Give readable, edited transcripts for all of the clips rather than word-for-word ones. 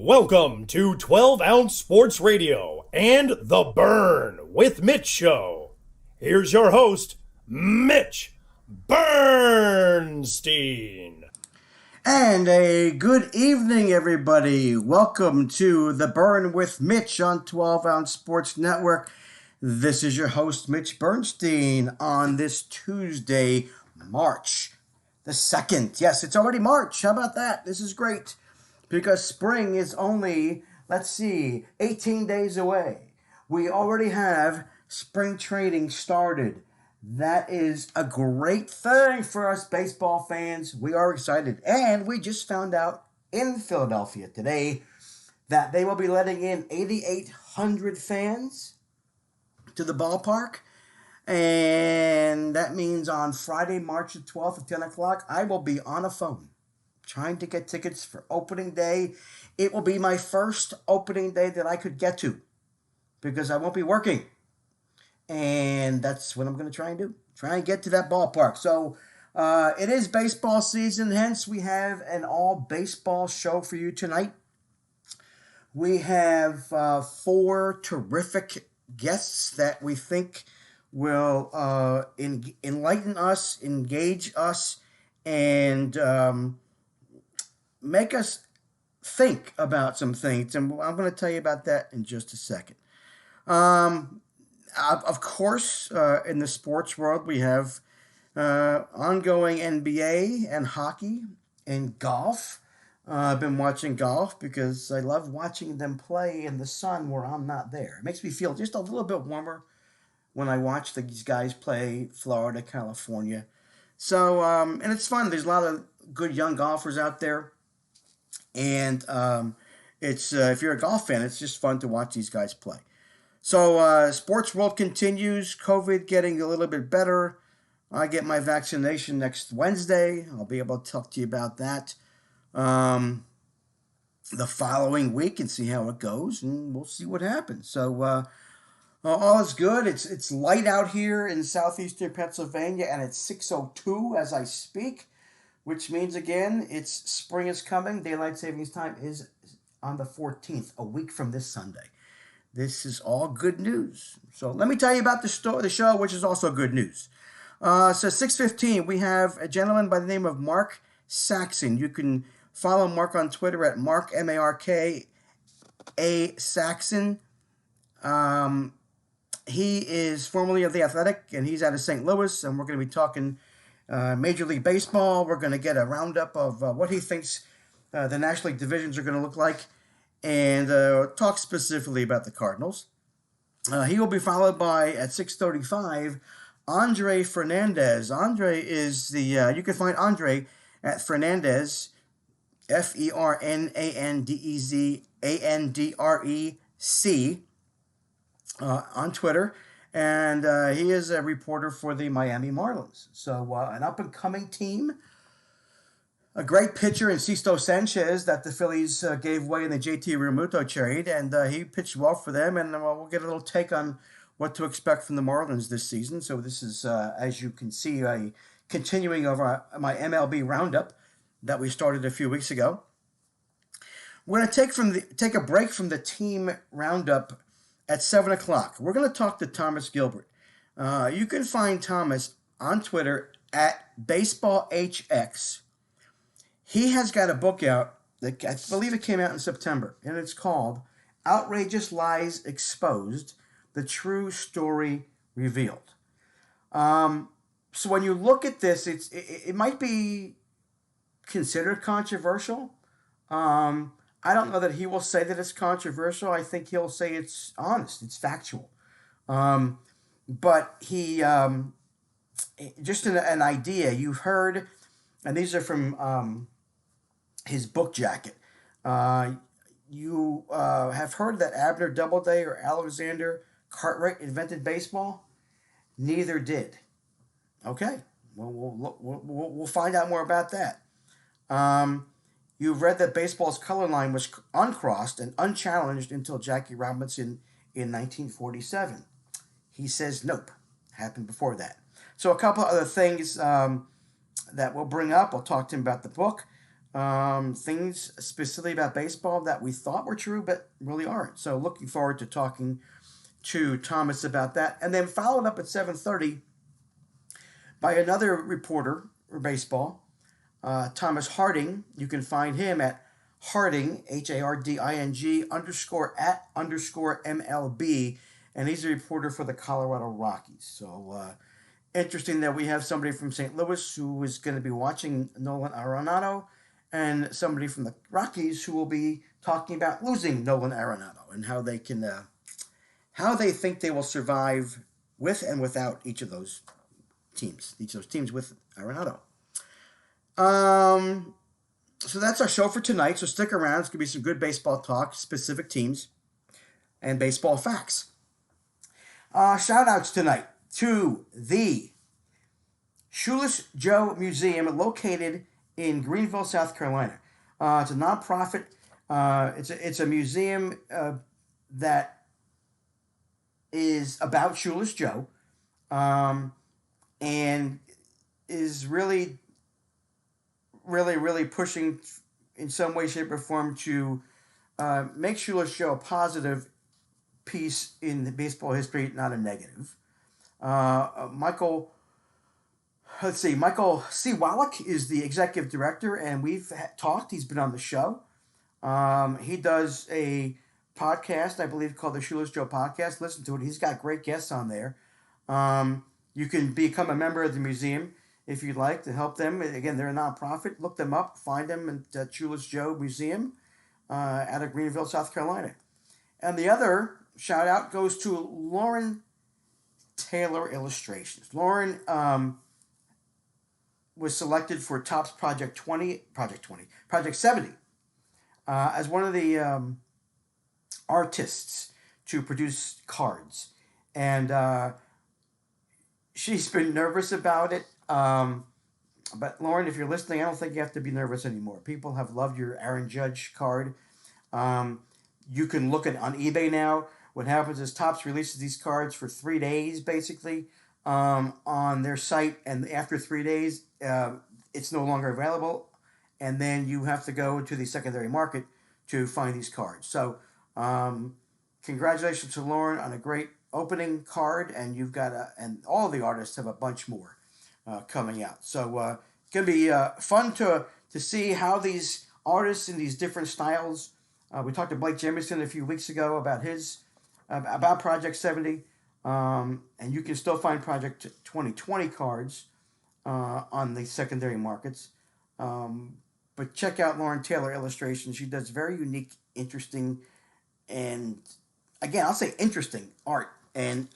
Welcome to 12 Ounce Sports Radio and The Burn with Mitch Show. Here's your host, Mitch Bernstein. And a good evening, everybody. Welcome to The Burn with Mitch on 12 Ounce Sports Network. This is your host, Mitch Bernstein, on this Tuesday, March the 2nd. Yes, it's already March. How about that? This is great. Because spring is only, 18 days away. We already have spring training started. That is a great thing for us baseball fans. We are excited. And we just found out in Philadelphia today that they will be letting in 8,800 fans to the ballpark. And that means on Friday, March the 12th at 10 o'clock, I will be on a phone trying to get tickets for opening day. It will be my first opening day that I could get to because I won't be working. And that's what I'm going to try and do. Try and get to that ballpark. So it is baseball season. Hence, we have an all baseball show for you tonight. We have 4 terrific guests that we think will enlighten us, engage us, and make us think about some things, and I'm going to tell you about that in just a second. Of course, in the sports world, we have ongoing NBA and hockey and golf. I've been watching golf because I love watching them play in the sun where I'm not there. It makes me feel just a little bit warmer when I watch these guys play Florida, California. So, and it's fun. There's a lot of good young golfers out there. And it's if you're a golf fan, it's just fun to watch these guys play. So sports world continues. COVID getting a little bit better. I get my vaccination next Wednesday. I'll be able to talk to you about that the following week and see how it goes, and we'll see what happens. So all is good. It's light out here in southeastern Pennsylvania, and it's 6:02 as I speak. Which means, again, spring is coming. Daylight savings time is on the 14th, a week from this Sunday. This is all good news. So let me tell you about the show, which is also good news. So 6:15, we have a gentleman by the name of Mark Saxon. You can follow Mark on Twitter at Mark, M-A-R-K-A Saxon. He is formerly of The Athletic, and he's out of St. Louis, and we're going to be talking Major League Baseball. We're going to get a roundup of what he thinks the National League divisions are going to look like, and talk specifically about the Cardinals. He will be followed by, at 6:35, Andre Fernandez. Andre is the, you can find Andre at Fernandez, Fernandez, on Twitter. And he is a reporter for the Miami Marlins. So an up-and-coming team. A great pitcher in Sisto Sanchez that the Phillies gave away in the JT Realmuto trade. And he pitched well for them. And we'll get a little take on what to expect from the Marlins this season. So this is, as you can see, a continuing of my MLB roundup that we started a few weeks ago. We're going to take a break from the team roundup at 7 o'clock. We're going to talk to Thomas Gilbert. You can find Thomas on Twitter at BaseballHX. He has got a book out that I believe it came out in September, and it's called Outrageous Lies Exposed, The True Story Revealed. So when you look at this, it might be considered controversial. I don't know that he will say that it's controversial. I think he'll say it's honest, it's factual. But he, just an idea, you've heard, and these are from his book jacket. You have heard that Abner Doubleday or Alexander Cartwright invented baseball? Neither did. Okay, we'll find out more about that. You've read that baseball's color line was uncrossed and unchallenged until Jackie Robinson in 1947. He says nope, happened before that. So a couple other things that we'll bring up. I'll talk to him about the book. things specifically about baseball that we thought were true but really aren't. So looking forward to talking to Thomas about that. And then followed up at 7:30 by another reporter for baseball, Thomas Harding. You can find him at Harding, HARDING _ MLB, and he's a reporter for the Colorado Rockies. So interesting that we have somebody from St. Louis who is going to be watching Nolan Arenado, and somebody from the Rockies who will be talking about losing Nolan Arenado and how they can, how they think they will survive with and without each of those teams with Arenado. So that's our show for tonight. So stick around. It's going to be some good baseball talk, specific teams, and baseball facts. Shout outs tonight to the Shoeless Joe Museum located in Greenville, South Carolina. It's a nonprofit. It's a museum that is about Shoeless Joe, and is really pushing in some way, shape, or form to make Shoeless Joe a positive piece in the baseball history, not a negative. Michael C. Wallach is the executive director, and we've talked. He's been on the show. He does a podcast, I believe, called the Shoeless Joe Podcast. Listen to it. He's got great guests on there. You can become a member of the museum if you'd like to help them. Again, they're a nonprofit. Look them up. Find them at Shoeless Joe Museum out of Greenville, South Carolina. And the other shout out goes to Lauren Taylor Illustrations. Lauren was selected for Topps Project 70 as one of the artists to produce cards. And she's been nervous about it. But Lauren, if you're listening, I don't think you have to be nervous anymore. People have loved your Aaron Judge card. You can look at on eBay now. What happens is Topps releases these cards for 3 days, basically, on their site. And after 3 days, it's no longer available. And then you have to go to the secondary market to find these cards. So congratulations to Lauren on a great opening card. And you've got and all the artists have a bunch more coming out. So it's going to be fun to see how these artists in these different styles. We talked to Blake Jemison a few weeks ago about about Project 70, and you can still find Project 2020 cards on the secondary markets. But check out Lauren Taylor Illustrations. She does very unique, interesting, and again, I'll say interesting art. And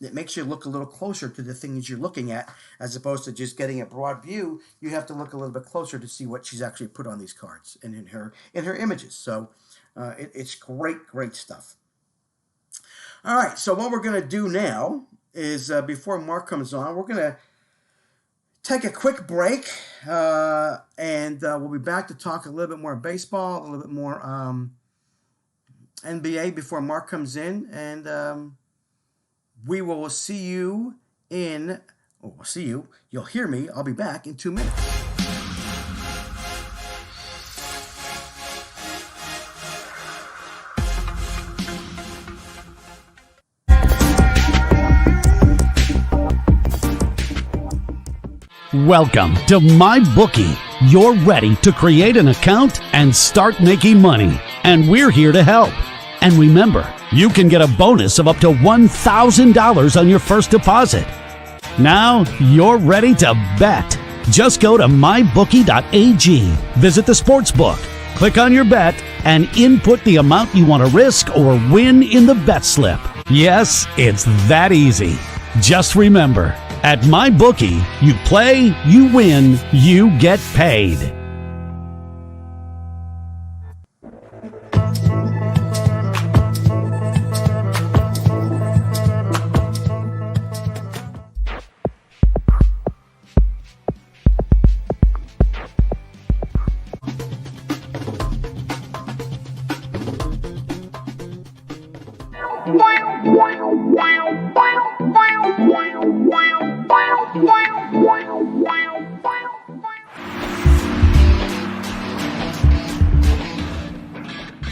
it makes you look a little closer to the things you're looking at, as opposed to just getting a broad view. You have to look a little bit closer to see what she's actually put on these cards and in her images. So it's great stuff. All right, so what we're going to do now is before Mark comes on, we're going to take a quick break, and we'll be back to talk a little bit more baseball, a little bit more NBA before Mark comes in, and we will see you in, we'll see you, you'll hear me, I'll be back in 2 minutes. Welcome to MyBookie. You're ready to create an account and start making money, and we're here to help. And remember, you can get a bonus of up to $1,000 on your first deposit. Now you're ready to bet. Just go to mybookie.ag, visit the sportsbook, click on your bet, and input the amount you want to risk or win in the bet slip. Yes, it's that easy. Just remember, at MyBookie, you play, you win, you get paid.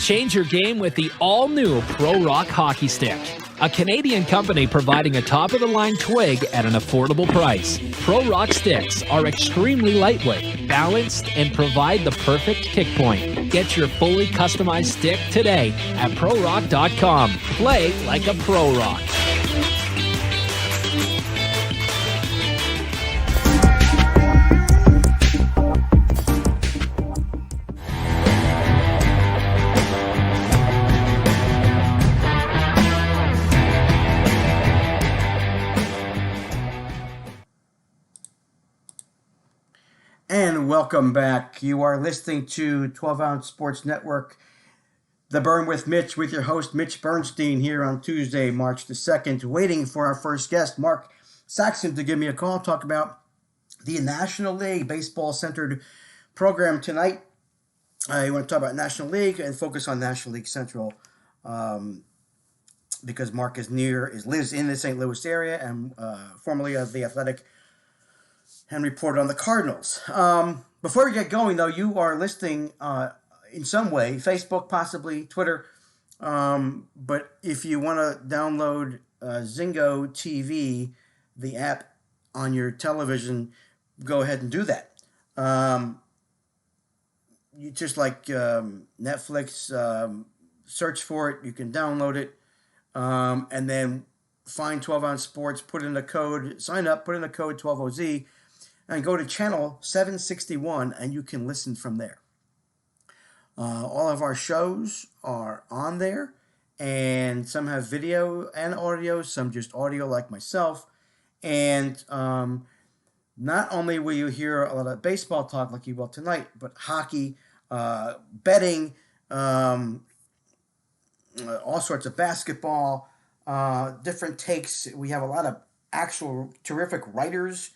Change your game with the all-new Pro Rock Hockey Stick. A Canadian company providing a top-of-the-line twig at an affordable price. Pro Rock sticks are extremely lightweight, balanced, and provide the perfect kick point. Get your fully customized stick today at ProRock.com. Play like a Pro Rock. And welcome back. You are listening to 12 Ounce Sports Network, The Burn with Mitch, with your host, Mitch Bernstein, here on Tuesday, March the 2nd, waiting for our first guest, Mark Saxon, to give me a call, talk about the National League baseball-centered program tonight. I want to talk about National League and focus on National League Central because Mark lives in the St. Louis area and formerly of The Athletic and reported on the Cardinals. Before we get going, though, you are listening in some way, Facebook, possibly, Twitter. But if you want to download Zingo TV, the app on your television, go ahead and do that. You just like Netflix, search for it. You can download it, and then find 12 Ounce Sports, put in the code, sign up, put in the code 12OZ, and go to channel 761, and you can listen from there. All of our shows are on there, and some have video and audio, some just audio like myself. And not only will you hear a lot of baseball talk like you will tonight, but hockey, betting, all sorts of basketball, different takes. We have a lot of actual terrific writers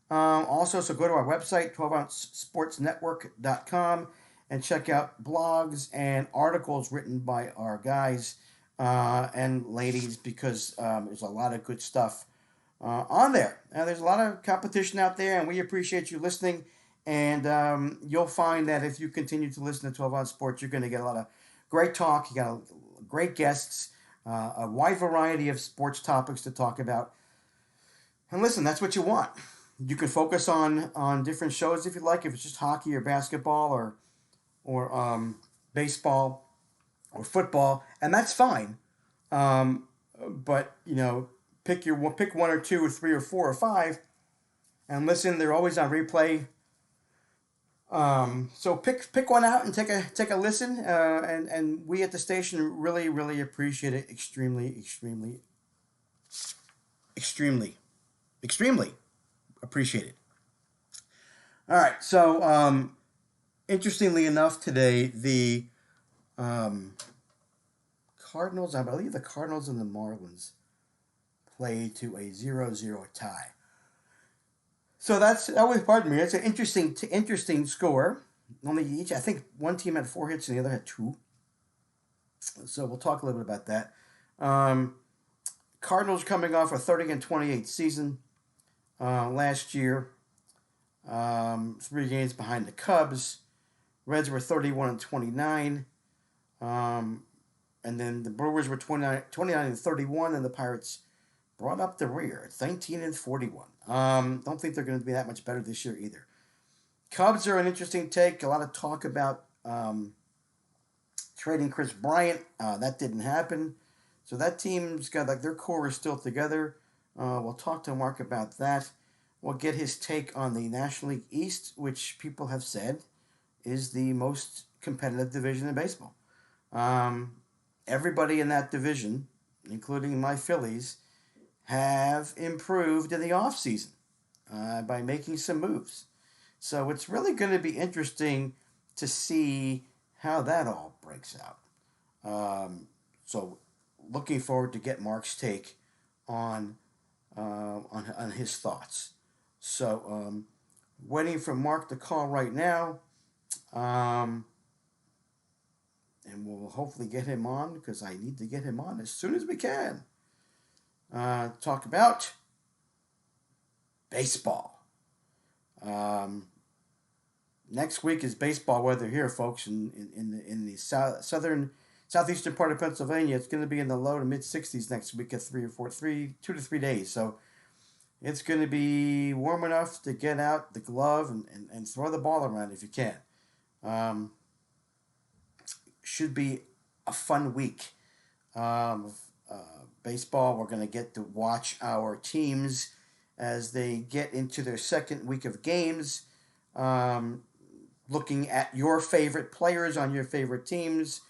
also, so go to our website, 12ouncesportsnetwork.com, and check out blogs and articles written by our guys and ladies, because there's a lot of good stuff on there. There's a lot of competition out there, and we appreciate you listening. And you'll find that if you continue to listen to 12 Ounce Sports, you're going to get a lot of great talk. You got great guests, a wide variety of sports topics to talk about. And listen, that's what you want. You can focus on different shows if you like, if it's just hockey or basketball or baseball or football, and that's fine. But pick one or two or three or four or five, and listen. They're always on replay. So pick one out and take a listen. And we at the station really appreciate it. Extremely appreciate it. All right, so interestingly enough, today the Cardinals, I believe the Cardinals and the Marlins played to a 0-0 tie. So that's an interesting score. Only each, I think one team had 4 hits and the other had 2. So we'll talk a little bit about that. Cardinals coming off a 30-28 season last year. 3 games behind the Cubs. Reds were 31-29. And then the Brewers were 29-31, and the Pirates brought up the rear at 19-41. Don't think they're going to be that much better this year either. Cubs are an interesting take. A lot of talk about trading Chris Bryant. That didn't happen. So that team's got, their core is still together. We'll talk to Mark about that. We'll get his take on the National League East, which people have said is the most competitive division in baseball. Everybody in that division, including my Phillies, have improved in the offseason by making some moves. So it's really going to be interesting to see how that all breaks out. So looking forward to get Mark's take on his thoughts. So waiting for Mark to call right now. And we'll hopefully get him on, because I need to get him on as soon as we can. Talk about baseball. next week is baseball weather here, folks, in the southeastern part of Pennsylvania. It's going to be in the low to mid 60s next week at 2 to 3 days. So it's going to be warm enough to get out the glove and throw the ball around if you can. Should be a fun week. Baseball, we're going to get to watch our teams as they get into their second week of games. Looking at your favorite players on your favorite teams.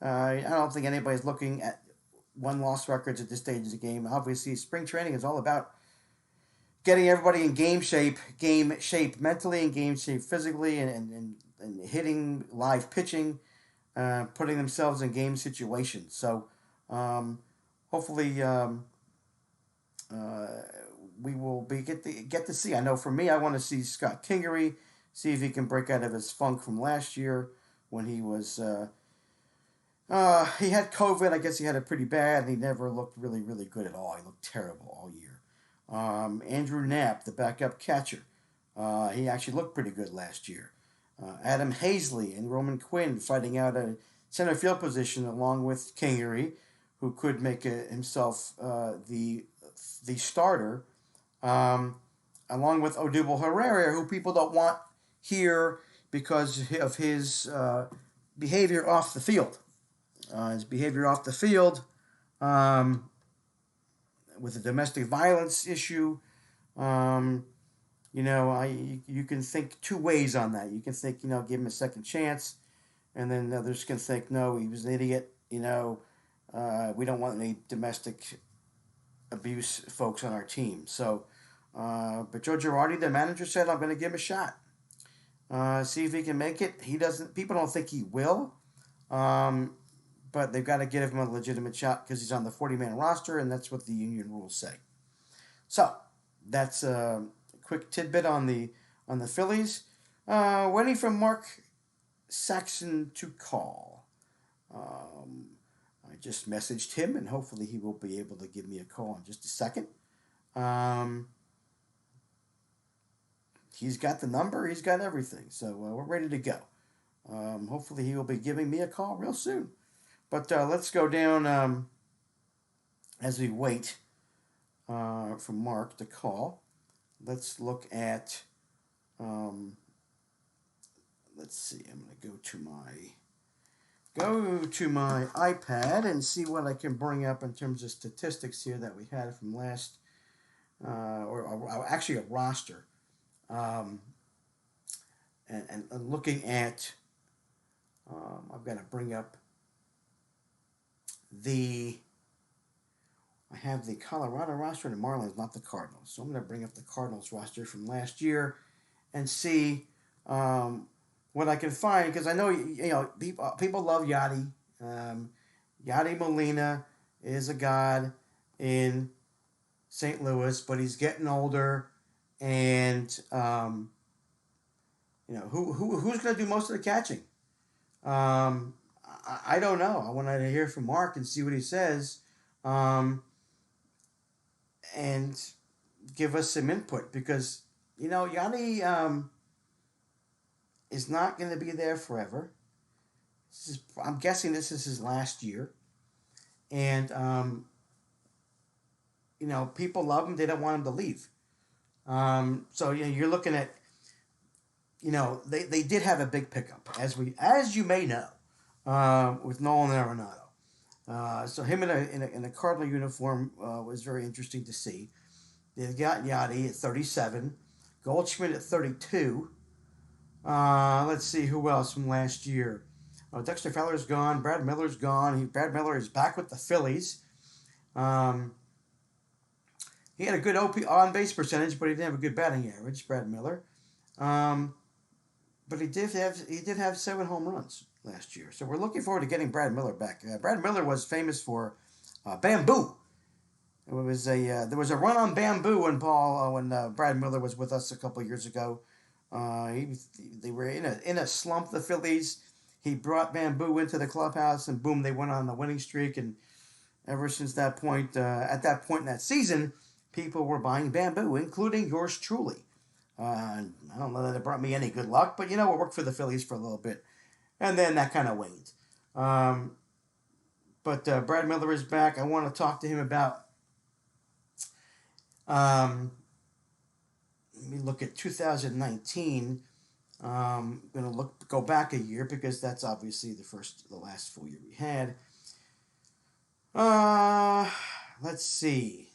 I don't think anybody's looking at win-loss records at this stage of the game. Obviously, spring training is all about getting everybody in game shape mentally, and game shape physically, and hitting live pitching, putting themselves in game situations. So hopefully we will get to see. I know for me, I want to see Scott Kingery, see if he can break out of his funk from last year when he was he had COVID. I guess he had it pretty bad, and he never looked really, really good at all. He looked terrible all year. Andrew Knapp, the backup catcher, he actually looked pretty good last year. Adam Hazley and Roman Quinn fighting out a center field position along with Kingery, who could make himself the starter, along with Odubel Herrera, who people don't want here because of his behavior off the field. With the domestic violence issue, you can think two ways on that. You can think, give him a second chance, and then others can think, no, he was an idiot. We don't want any domestic abuse folks on our team. So, but Joe Girardi, the manager, said, I'm going to give him a shot. See if he can make it. People don't think he will. But they've got to give him a legitimate shot because he's on the 40-man roster, and that's what the union rules say. So that's a quick tidbit on the Phillies. Waiting for Mark Saxon to call. I just messaged him, and hopefully he will be able to give me a call in just a second. He's got the number. He's got everything. So we're ready to go. Hopefully he will be giving me a call real soon. But let's go down as we wait for Mark to call. Let's look at, let's see, I'm going to go to my iPad and see what I can bring up in terms of statistics here that we had from last, or actually a roster. And looking at, I've got to bring up I have the Colorado roster and the Marlins, not the Cardinals. So I'm going to bring up the Cardinals roster from last year and see what I can find, because I know people love Yadi. Yadi Molina is a god in St. Louis, but he's getting older, and who's going to do most of the catching? I don't know. I want to hear from Mark and see what he says, and give us some input, because Yanni is not going to be there forever. I'm guessing this is his last year, and people love him. They don't want him to leave. So you're looking at, they did have a big pickup, as you may know. With Nolan Arenado. So him in a Cardinal uniform was very interesting to see. They've got Yadi at 37, Goldschmidt at 32. Let's see who else from last year. Dexter Fowler's gone. Brad Miller's gone. Brad Miller is back with the Phillies. He had a good on-base percentage, but he didn't have a good batting average, Brad Miller. But he did have 7 home runs last year. So we're looking forward to getting Brad Miller back. Brad Miller was famous for bamboo. There was a run on bamboo when Brad Miller was with us a couple of years ago. They were in a slump, the Phillies. He brought bamboo into the clubhouse, and boom, they went on the winning streak. And ever since that point, at that point in that season, people were buying bamboo, including yours truly. I don't know that it brought me any good luck, but it worked for the Phillies for a little bit. And then that kind of waned. But Brad Miller is back. I want to talk to him about, let me look at 2019. I'm going to go back a year because that's obviously the last full year we had. Let's see.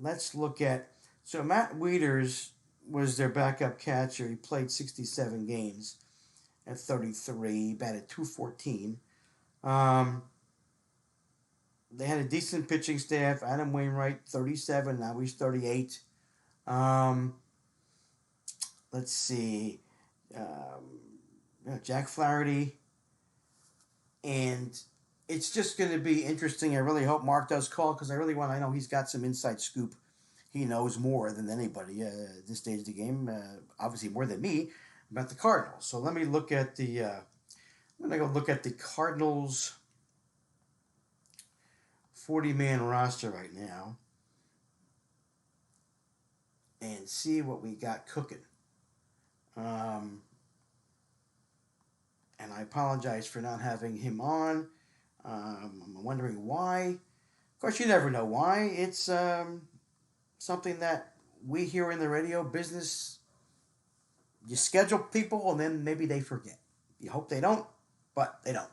Let's look at, so Matt Wieters was their backup catcher. He played 67 games at 33, batted .214. They had a decent pitching staff. Adam Wainwright, 37. Now he's 38. Let's see. Jack Flaherty. And it's just going to be interesting. I really hope Mark does call because I know he's got some inside scoop. He knows more than anybody at this stage of the game, obviously more than me, about the Cardinals. So let me look at the I'm going to go look at the Cardinals 40-man roster right now and see what we got cooking. And I apologize for not having him on. I'm wondering why. Of course, you never know why. It's something that we hear in the radio business. You schedule people and then maybe they forget. You hope they don't, but they don't.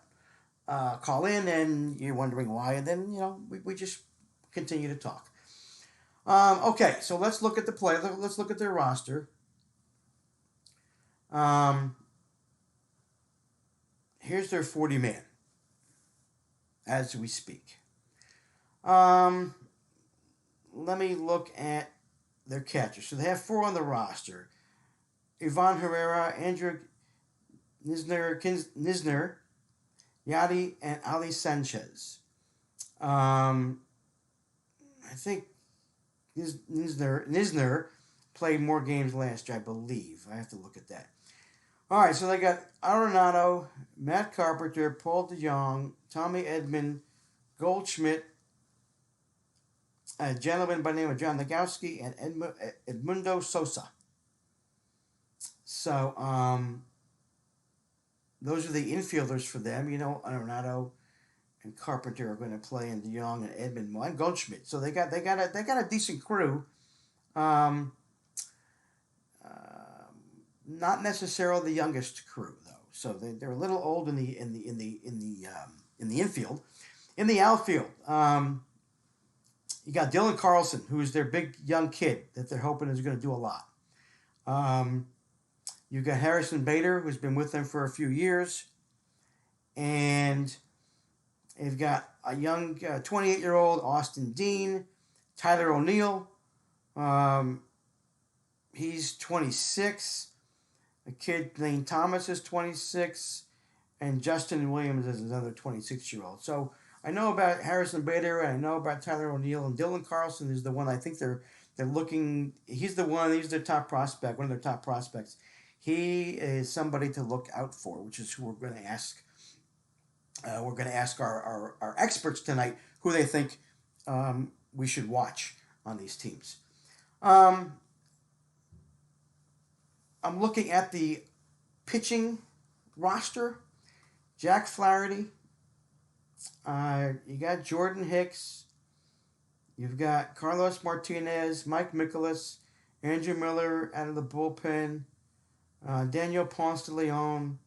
Call in and you're wondering why, and then we just continue to talk. Okay, so let's look at the play. Let's look at their roster. Here's their 40-man as we speak. Let me look at their catchers. So they have 4 on the roster: Ivan Herrera, Andrew Nisner, Yadi, and Ali Sanchez. I think Nisner played more games last year, I believe. I have to look at that. All right, so they got Arenado, Matt Carpenter, Paul DeJong, Tommy Edman, Goldschmidt, a gentleman by the name of John Nagowski, and Edmundo Sosa. So, those are the infielders for them. Arenado and Carpenter are going to play, and DeJong and Edman and Goldschmidt. So they got a decent crew. Not necessarily the youngest crew though. So they're a little old in the infield. In the outfield, you got Dylan Carlson, who's their big young kid that they're hoping is going to do a lot. You've got Harrison Bader, who's been with them for a few years. And you've got a young 28-year-old Austin Dean, Tyler O'Neill. He's 26. A kid named Thomas is 26. And Justin Williams is another 26-year-old. So I know about Harrison Bader, and I know about Tyler O'Neill, and Dylan Carlson is the one I think they're looking. He's their top prospect, one of their top prospects. He is somebody to look out for, which is who we're going to ask. We're going to ask our experts tonight who they think we should watch on these teams. I'm looking at the pitching roster. Jack Flaherty. You got Jordan Hicks. You've got Carlos Martinez, Mike Mikolas, Andrew Miller out of the bullpen, Daniel Ponce de Leon,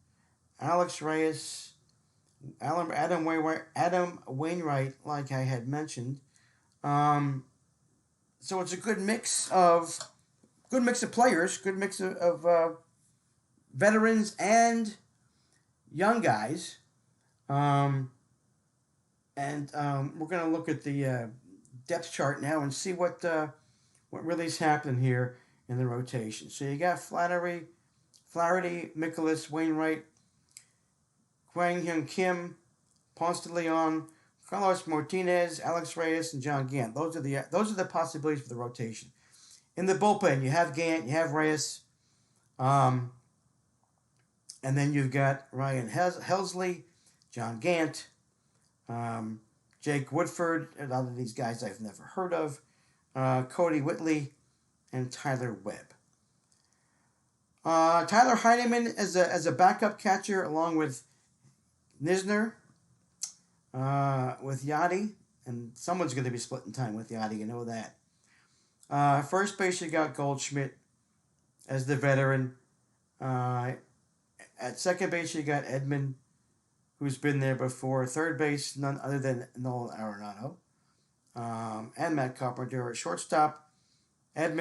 Alex Reyes, Adam Wainwright, like I had mentioned. So it's a good mix of players, good mix of veterans and young guys. And we're going to look at the depth chart now and see what really is happening here in the rotation. So you got Flaherty, Mikolas, Wainwright, Kwang Hyun Kim, Ponce de Leon, Carlos Martinez, Alex Reyes, and John Gant. Those are the possibilities for the rotation. In the bullpen, you have Gant, you have Reyes, and then you've got Ryan Helsley, John Gant, Jake Woodford, a lot of these guys I've never heard of, Cody Whitley, and Tyler Webb. Tyler Heineman as a backup catcher along with Nisner, with Yachty, and someone's going to be splitting time with Yachty, you know that. First base, you got Goldschmidt as the veteran. At second base, you got Edman, who's been there before. Third base, none other than Nolan Arenado, and Matt Carpenter. At shortstop, Edman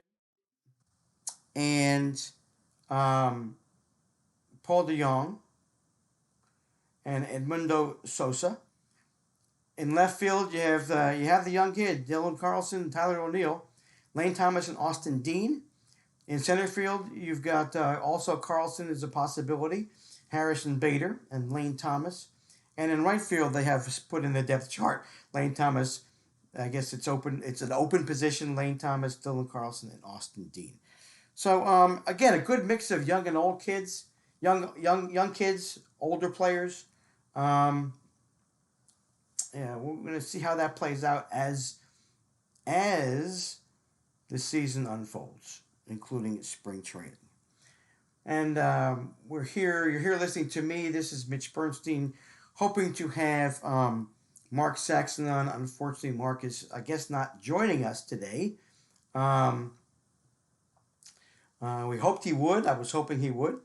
and Paul DeJong and Edmundo Sosa. In left field, you have the young kid Dylan Carlson, Tyler O'Neill, Lane Thomas, and Austin Dean. In center field, you've got also Carlson is a possibility, Harrison Bader, and Lane Thomas. And in right field, they have put in the depth chart Lane Thomas. I guess it's open. It's an open position. Lane Thomas, Dylan Carlson, and Austin Dean. So again, a good mix of young and old kids, young kids, older players. Yeah, we're gonna see how that plays out as the season unfolds, including spring training. And we're here. You're here listening to me. This is Mitch Bernstein, hoping to have Mark Saxon on. Unfortunately, Mark is, I guess, not joining us today. We hoped he would. I was hoping he would.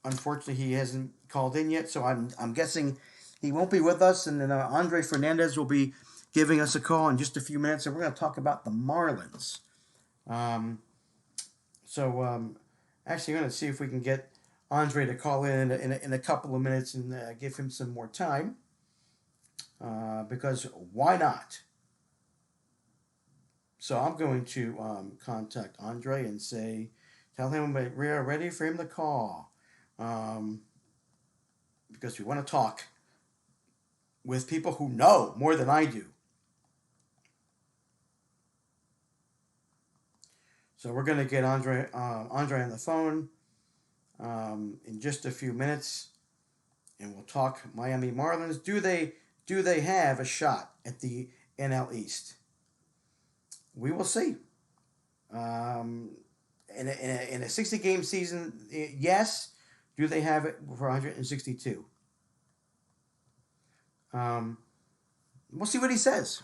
Unfortunately, he hasn't called in yet, so I'm guessing he won't be with us. And then Andre Fernandez will be giving us a call in just a few minutes, and we're going to talk about the Marlins. Actually, I'm going to see if we can get Andre to call in a couple of minutes and give him some more time. Because why not? So I'm going to contact Andre and tell him we are ready for him to call. Because we want to talk with people who know more than I do. So we're going to get Andre on the phone in just a few minutes, and we'll talk Miami Marlins. Do they have a shot at the NL East? We will see. In a 60-game season, yes. Do they have it for 162? We'll see what he says.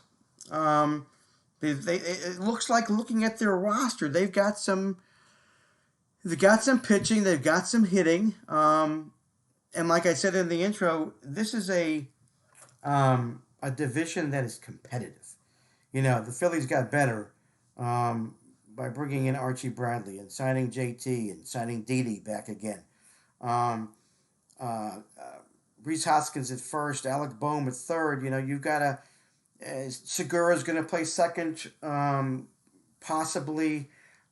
It looks like, looking at their roster, they've got some pitching, they've got some hitting, and like I said in the intro, this is a division that is competitive. You know, the Phillies got better by bringing in Archie Bradley and signing JT and signing Didi back again. Rhys Hoskins at first, Alec Boehm at third. You know, you've got Segura's going to play second, possibly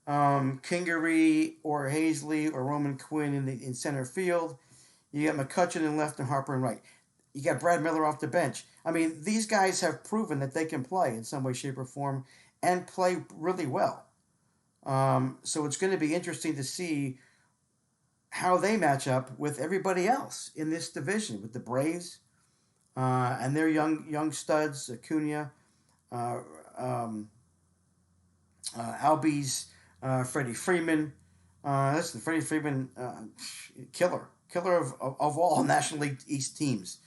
Kingery or Hazley or Roman Quinn in center field. You got McCutchen in left and Harper in right. You got Brad Miller off the bench. I mean, these guys have proven that they can play in some way, shape, or form and play really well. So it's going to be interesting to see how they match up with everybody else in this division, with the Braves and their young studs, Acuna, Albies, Freddie Freeman. Listen, Freddie Freeman, killer of all National League East teams.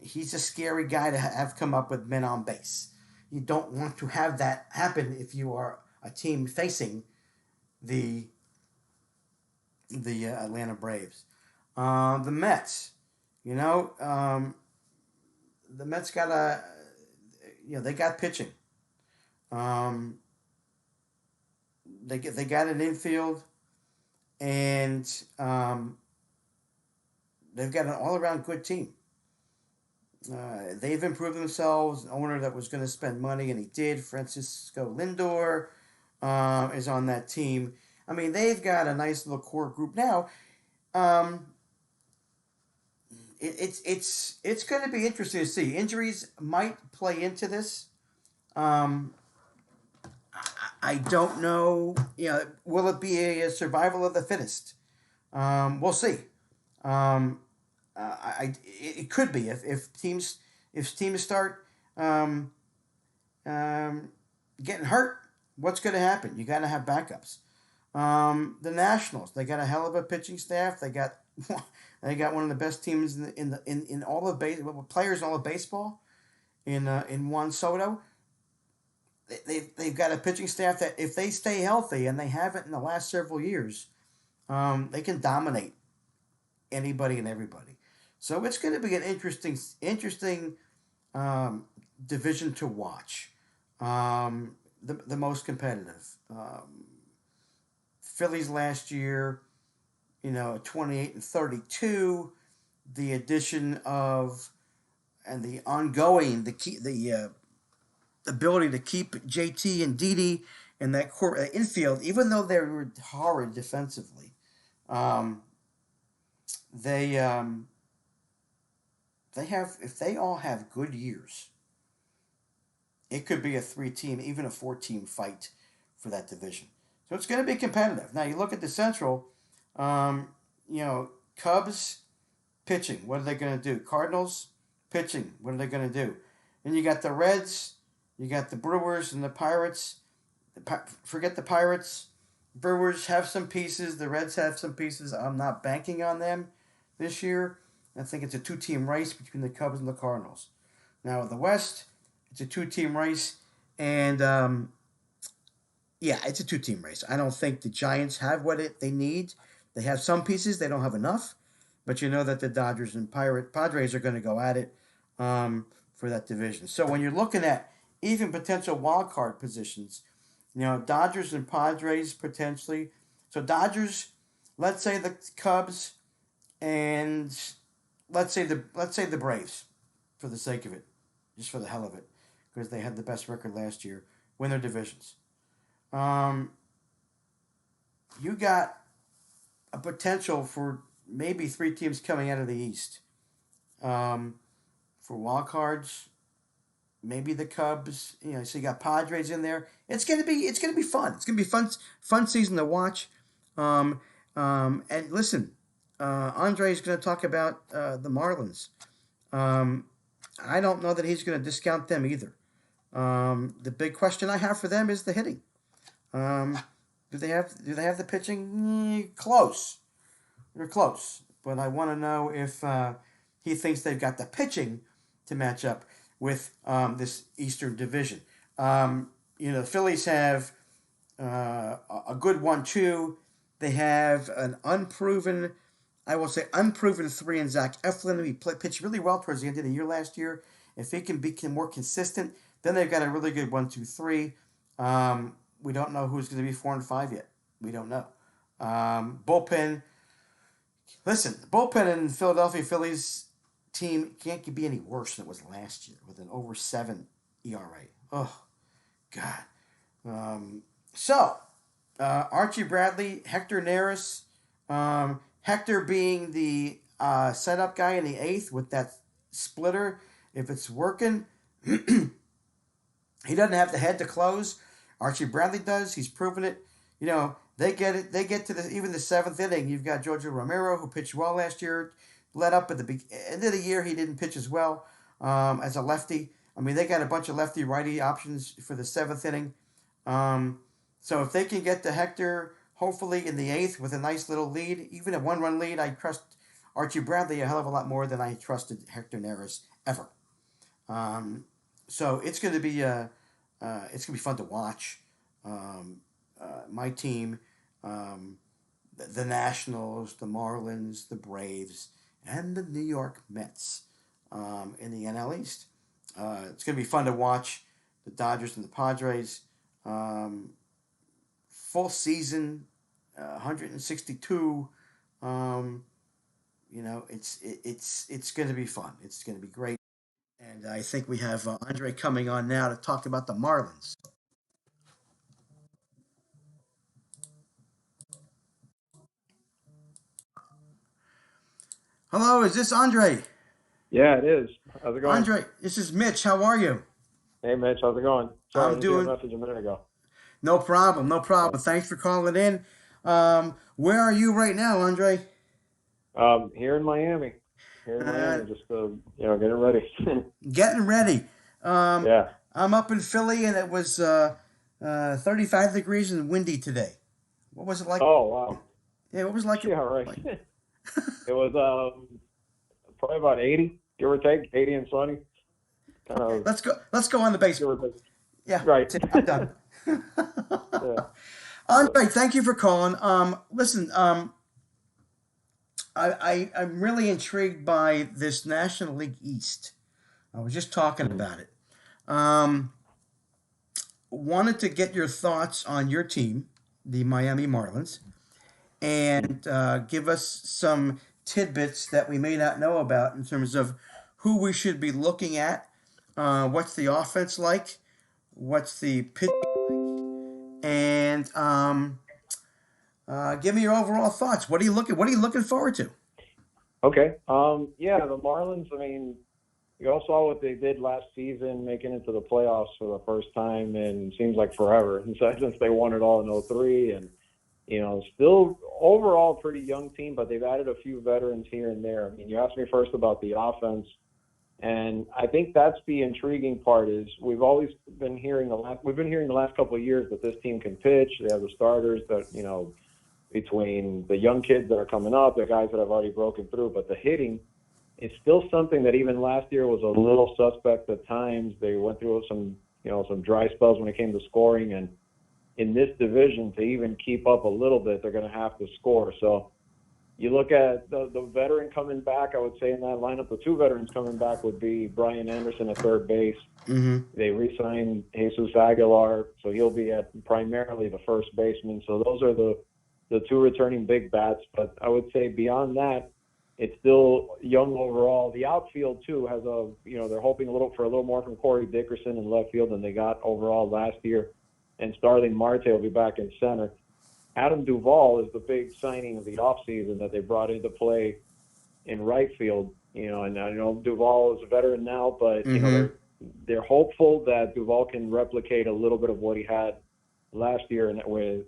He's a scary guy to have come up with men on base. You don't want to have that happen if you are a team facing the Atlanta Braves. The Mets, the Mets got they got pitching. They got an infield, and they've got an all-around good team. They've improved themselves. An owner that was going to spend money, and he did. Francisco Lindor is on that team. I mean, they've got a nice little core group now. It's going to be interesting to see. Injuries might play into this. I don't know. Will it be a survival of the fittest? We'll see. It could be if teams start getting hurt. what's going to happen? You got to have backups. The Nationals, they got a hell of a pitching staff. They got one of the best teams in all of players in all of baseball. In Juan Soto, they've got a pitching staff that if they stay healthy, and they haven't in the last several years, they can dominate anybody and everybody. So it's going to be an interesting division to watch. The most competitive. Phillies last year, 28-32. The addition of and the ongoing the ability to keep JT and Didi in that infield, even though they were horrid defensively, they have, if they all have good years, it could be a 3-team, even a 4-team fight for that division. So it's going to be competitive. Now you look at the Central, Cubs pitching. What are they going to do? Cardinals pitching. What are they going to do? And you got the Reds, you got the Brewers and the Pirates. Forget the Pirates. Brewers have some pieces. The Reds have some pieces. I'm not banking on them this year. I think it's a 2-team race between the Cubs and the Cardinals. Now in the West, it's a 2-team race, and it's a 2-team race. I don't think the Giants have what they need. They have some pieces. They don't have enough. But you know that the Dodgers and Padres are going to go at it for that division. So when you're looking at even potential wild card positions, Dodgers and Padres potentially. So Dodgers, let's say the Cubs, and let's say the Braves, for the sake of it, just for the hell of it, because they had the best record last year, win their divisions. You got a potential for maybe 3 teams coming out of the East. For wild cards, maybe the Cubs. So you got Padres in there. It's gonna be fun. It's gonna be fun season to watch. And listen, Andre is gonna talk about the Marlins. I don't know that he's gonna discount them either. The big question I have for them is the hitting. Do they have the pitching? Close. They're close, but I want to know if he thinks they've got the pitching to match up with this Eastern Division. The Phillies have a good 1-2. They have an unproven 3 in Zach Eflin. He pitched really well towards the end of the year last year. If he can be more consistent, then they've got a really good 1-2-3. We don't know who's going to be 4 and 5 yet. We don't know. Bullpen. Listen, the bullpen in Philadelphia Phillies team can't be any worse than it was last year with an over 7 ERA. Oh, God. Archie Bradley, Hector Neris, Hector being the setup guy in the 8th with that splitter. If it's working, he doesn't have the head to close. Archie Bradley does. He's proven it. They get it. They get to even the 7th inning. You've got George Romero, who pitched well last year. Let up at the end of the year. He didn't pitch as well as a lefty. I mean, they got a bunch of lefty-righty options for the 7th inning. So if they can get to Hector, hopefully in the 8th with a nice little lead, even a 1-run lead, I trust Archie Bradley a hell of a lot more than I trusted Hector Neris ever. So it's going to be fun to watch. My team, the Nationals, the Marlins, the Braves, and the New York Mets in the NL East. It's going to be fun to watch the Dodgers and the Padres. Full season, 162. It's going to be fun. It's going to be great. And I think we have Andre coming on now to talk about the Marlins. Hello, is this Andre? Yeah, it is. How's it going? Andre, this is Mitch. How are you? Hey, Mitch. How's it going? Sorry, I'm doing. I message a minute ago. No problem. Thanks for calling in. Where are you right now, Andre? Here in Miami. Just getting ready. Getting ready. Yeah. I'm up in Philly, and it was 35 degrees and windy today. What was it like? Oh, wow. Yeah, what was it like? Yeah, right. Like? It was probably about 80, give or take, 80 and sunny. Kind Okay, of, let's go on the base. give or take. Yeah, Right. that's it. I'm done. Yeah. Andre, thank you for calling. Listen, I'm really intrigued by this National League East. I was just talking about it. Wanted to get your thoughts on your team, the Miami Marlins, and give us some tidbits that we may not know about in terms of who we should be looking at. What's the offense like? What's the pitching like? And give me your overall thoughts. What are you looking forward to? Okay. Yeah, the Marlins, I mean, you all saw what they did last season, making it to the playoffs for the first time, and it seems like forever. And so since they won it all in 03, and still overall pretty young team, but they've added a few veterans here and there. I mean, you asked me first about the offense, and I think that's the intriguing part. Is we've been hearing the last couple of years that this team can pitch. They have the starters that between the young kids that are coming up, the guys that have already broken through, but the hitting is still something that even last year was a little suspect at times. They went through some dry spells when it came to scoring, and in this division, to even keep up a little bit, they're going to have to score. So you look at the veteran coming back, I would say in that lineup, the two veterans coming back would be Brian Anderson at third base. Mm-hmm. They re-signed Jesus Aguilar, so he'll be at primarily the first baseman. So those are the two returning big bats. But I would say beyond that, it's still young overall. The outfield, too, has they're hoping for a little more from Corey Dickerson in left field than they got overall last year. And Starling Marte will be back in center. Adam Duvall is the big signing of the offseason that they brought into play in right field. And I know Duvall is a veteran now, but they're hopeful that Duvall can replicate a little bit of what he had last year, and where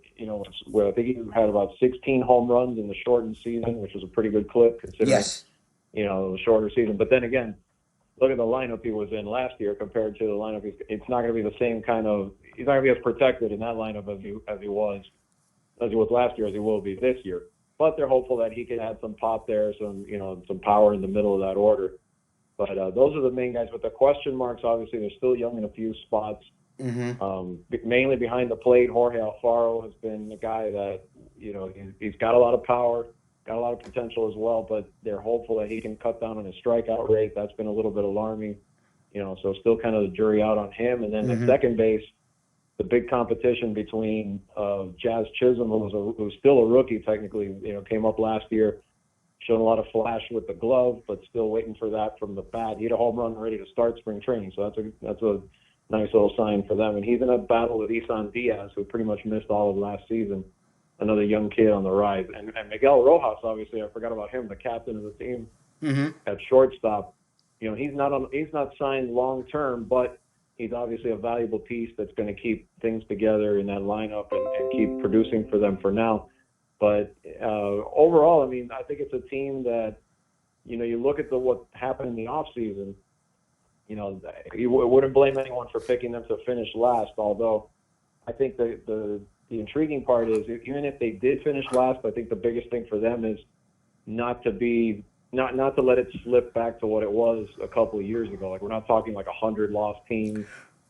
I think he had about 16 home runs in the shortened season, which was a pretty good clip considering the shorter season. But then again, look at the lineup he was in last year compared to the lineup. It's not going to be the same kind of. He's not going to be as protected in that lineup as he was last year as he will be this year. But they're hopeful that he can add some pop there, some power in the middle of that order. But those are the main guys. But the question marks, obviously, they're still young in a few spots. Mm-hmm. Mainly behind the plate, Jorge Alfaro has been the guy that he's got a lot of power, got a lot of potential as well. But they're hopeful that he can cut down on his strikeout rate. That's been a little bit alarming, So still kind of the jury out on him. And then at second base, the big competition between Jazz Chisholm, who's still a rookie technically, came up last year, showing a lot of flash with the glove, but still waiting for that from the bat. He had a home run ready to start spring training, so that's a nice little sign for them. And he's in a battle with Isan Diaz, who pretty much missed all of last season, another young kid on the rise. And Miguel Rojas, obviously, I forgot about him, the captain of the team at shortstop. He's not signed long term, but he's obviously a valuable piece that's going to keep things together in that lineup and keep producing for them for now. But overall, I mean, I think it's a team that, you look at what happened in the offseason, you wouldn't blame anyone for picking them to finish last, although I think the intriguing part is even if they did finish last, I think the biggest thing for them is not to let it slip back to what it was a couple of years ago. Like, we're not talking like 100-loss team.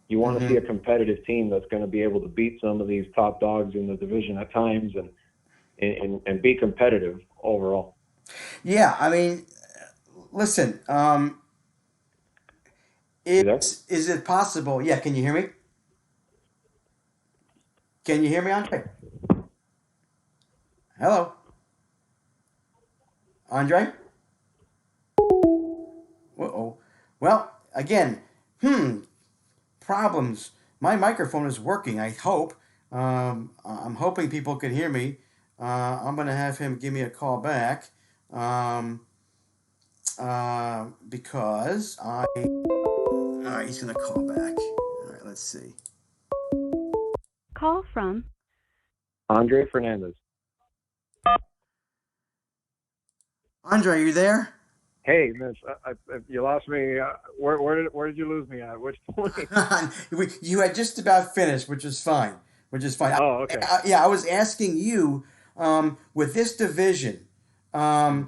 You want to see a competitive team that's going to be able to beat some of these top dogs in the division at times and be competitive overall. Yeah, I mean, listen, is it possible? Yeah, can you hear me? Can you hear me, Andre? Hello? Andre? Uh-oh. Well, again, problems. My microphone is working, I hope. I'm hoping people can hear me. I'm going to have him give me a call back because all right, he's going to call back. All right, let's see. Call from Andre Fernandez. Andre, are you there? Hey, Miss, you lost me. Where did you lose me at? Which point? You had just about finished, which is fine. Which is fine. Oh, okay. Yeah, I was asking you with this division through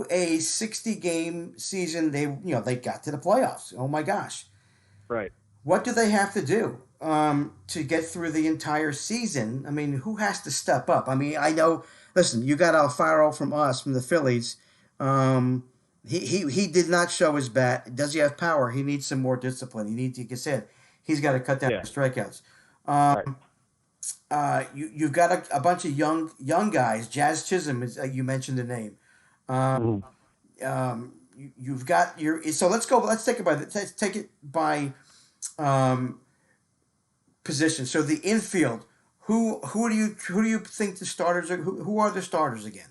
a 60-game season. They got to the playoffs. Oh my gosh. Right. What do they have to do to get through the entire season? I mean, who has to step up? I mean, I know. Listen, you got Alfaro from the Phillies. He did not show his bat. Does he have power? He needs some more discipline. He needs, like I said, he's got to cut down Yeah. the strikeouts. Right. You've got a bunch of young guys. Jazz Chisholm is you mentioned the name. You've got your so let's go. Let's take it by position. So the infield, who do you think the starters are? Who are the starters again?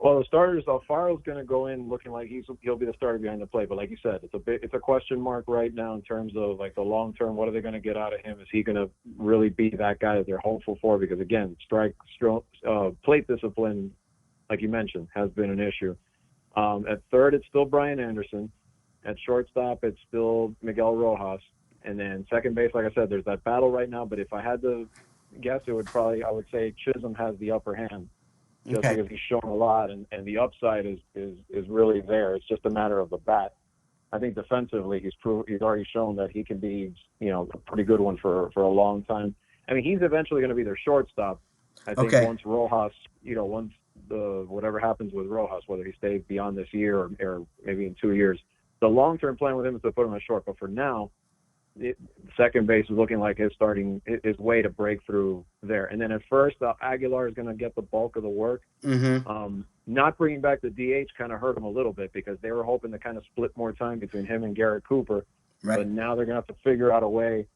Well, the starters, Alfaro's going to go in looking like he'll be the starter behind the plate. But like you said, it's a question mark right now in terms of like the long term. What are they going to get out of him? Is he going to really be that guy that they're hopeful for? Because again, plate discipline, like you mentioned, has been an issue. At third, it's still Brian Anderson. At shortstop, it's still Miguel Rojas. And then second base, like I said, there's that battle right now. But if I had to guess, I would say Chisholm has the upper hand. Just because he's shown a lot and the upside is really there. It's just a matter of the bat. I think defensively he's already shown that he can be, a pretty good one for a long time. I mean, he's eventually going to be their shortstop. I think once Rojas, once whatever happens with Rojas, whether he stays beyond this year or maybe in 2 years, the long-term plan with him is to put him at short. But for now, second base is looking like his way to break through there. And then at first, Aguilar is going to get the bulk of the work. Not bringing back the DH kind of hurt him a little bit because they were hoping to kind of split more time between him and Garrett Cooper. Right. But now they're going to have to figure out a way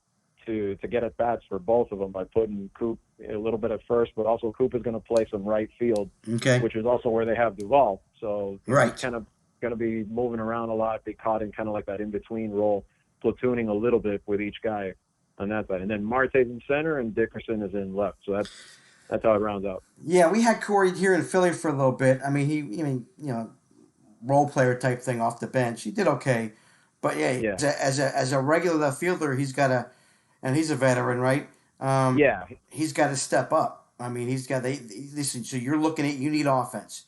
to get at bats for both of them by putting Coop a little bit at first, but also Coop is going to play some right field, which is also where they have Duvall. So he's kind of going to be moving around a lot, be caught in kind of like that in-between role, platooning a little bit with each guy on that side. And then Marte's in center and Dickerson is in left. So that's how it rounds out. Yeah, we had Corey here in Philly for a little bit. I mean, role player type thing off the bench. He did okay. But yeah. As a regular left fielder, he's got to, and he's a veteran, right? He's got to step up. I mean, listen, so you're looking at, you need offense.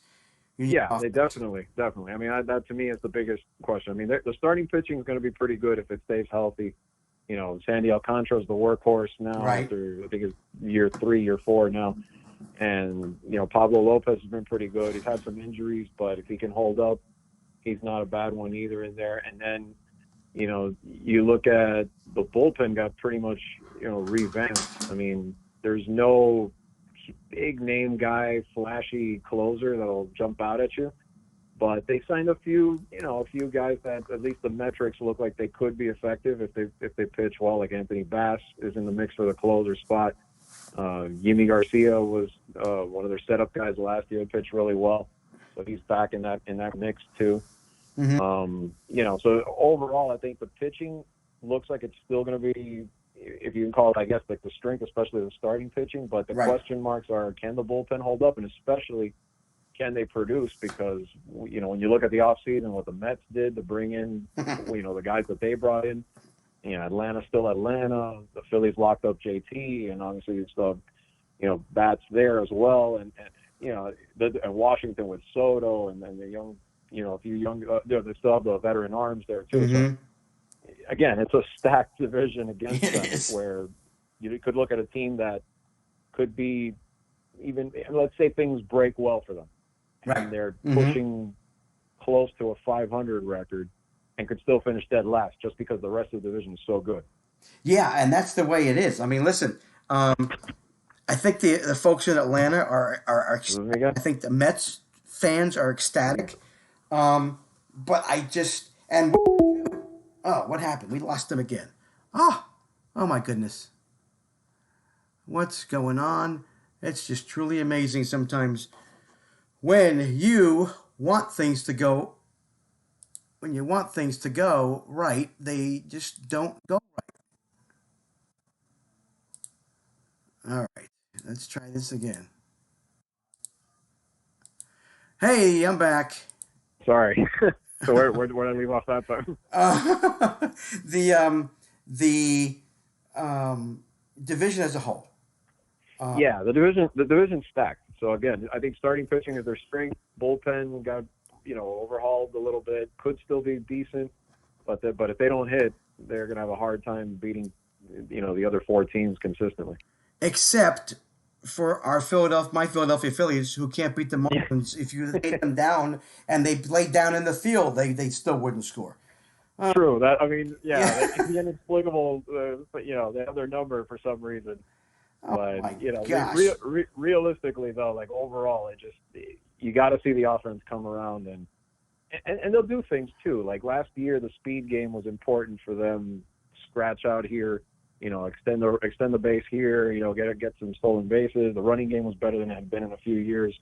They definitely. I mean, that to me is the biggest question. I mean, the starting pitching is going to be pretty good if it stays healthy. Sandy Alcantara's the workhorse now after, I think it's year 3, year 4 now. And, Pablo Lopez has been pretty good. He's had some injuries, but if he can hold up, he's not a bad one either in there. And then, you look at the bullpen got pretty much, revamped. I mean, there's no big name guy, flashy closer that'll jump out at you. But they signed a few guys that at least the metrics look like they could be effective if they pitch well. Like Anthony Bass is in the mix for the closer spot. Yimi Garcia was one of their setup guys last year. Pitched really well, so he's back in that mix too. So overall, I think the pitching looks like it's still going to be, if you can call it, I guess, like the strength, especially the starting pitching. But the question marks are, can the bullpen hold up, and especially, can they produce? Because, when you look at the offseason, what the Mets did to bring in, the guys that they brought in, Atlanta's still Atlanta. The Phillies locked up JT, and obviously you still have, bats there as well. And Washington with Soto, and then the young, a few young, they still have the veteran arms there too. So, again, it's a stacked division against them where you could look at a team that could be even, let's say things break well for them. And they're pushing close to a 500 record and could still finish dead last just because the rest of the division is so good. Yeah, and that's the way it is. I mean, listen, I think the folks in Atlanta are I think the Mets fans are ecstatic. But what happened? We lost them again. Oh my goodness. What's going on? It's just truly amazing sometimes when you want things to go right, they just don't go right. All right, let's try this again. Hey, I'm back. Sorry. So where did I leave off that time? The division as a whole. Yeah, the division's stacked. So again, I think starting pitching is their strength. Bullpen got overhauled a little bit. Could still be decent, but if they don't hit, they're gonna have a hard time beating the other four teams consistently. Except for my Philadelphia Phillies, who can't beat the Marlins. If you laid them down and they laid down in the field, they still wouldn't score. True. That's the inexplicable. They have their number for some reason. Oh But realistically, though, like overall, you got to see the offense come around, and they'll do things too. Like last year, the speed game was important for them. Scratch out here, extend the base here. Get some stolen bases. The running game was better than it had been in a few years.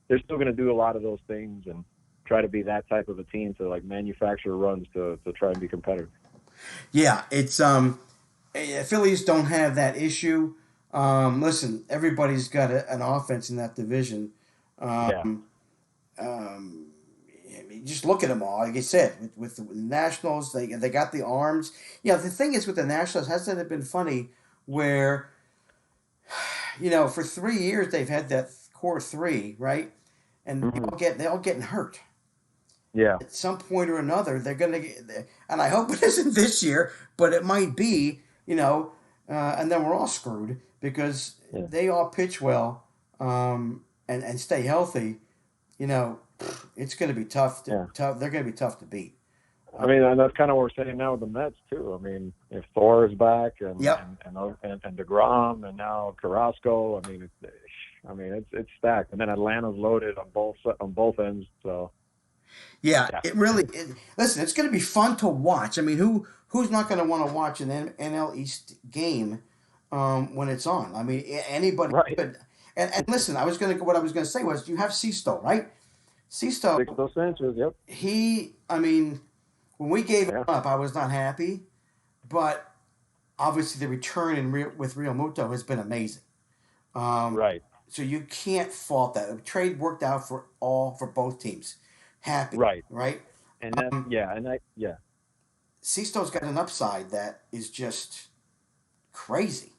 They're still going to do a lot of those things and try to be that type of a team to like manufacture runs to try and be competitive. Yeah, it's Phillies don't have that issue. Listen, everybody's got an offense in that division. I mean, just look at them all. Like I said, with the Nationals, they got the arms. The thing is with the Nationals, hasn't it been funny where, for 3 years they've had that core three, right? And they all getting hurt. Yeah. At some point or another, they're going to get, and I hope it isn't this year, but it might be, and then we're all screwed because they all pitch well and stay healthy. It's going to be tough. They're going to be tough to beat. I mean, and that's kind of what we're saying now with the Mets too. I mean, if Thor is back and DeGrom and now Carrasco, I mean, it's stacked. And then Atlanta's loaded on both ends. So. Yeah, it really. Listen, it's going to be fun to watch. I mean, who's not going to want to watch an NL East game when it's on? I mean, anybody could. And listen, what I was going to say was, you have Sisto, right? Sisto Sanchez, yep. When we gave him up, I was not happy, but obviously the return with Real Muto has been amazing. Right. So you can't fault that. The trade worked out for both teams. Happy. Right. And Sisto's got an upside that is just crazy.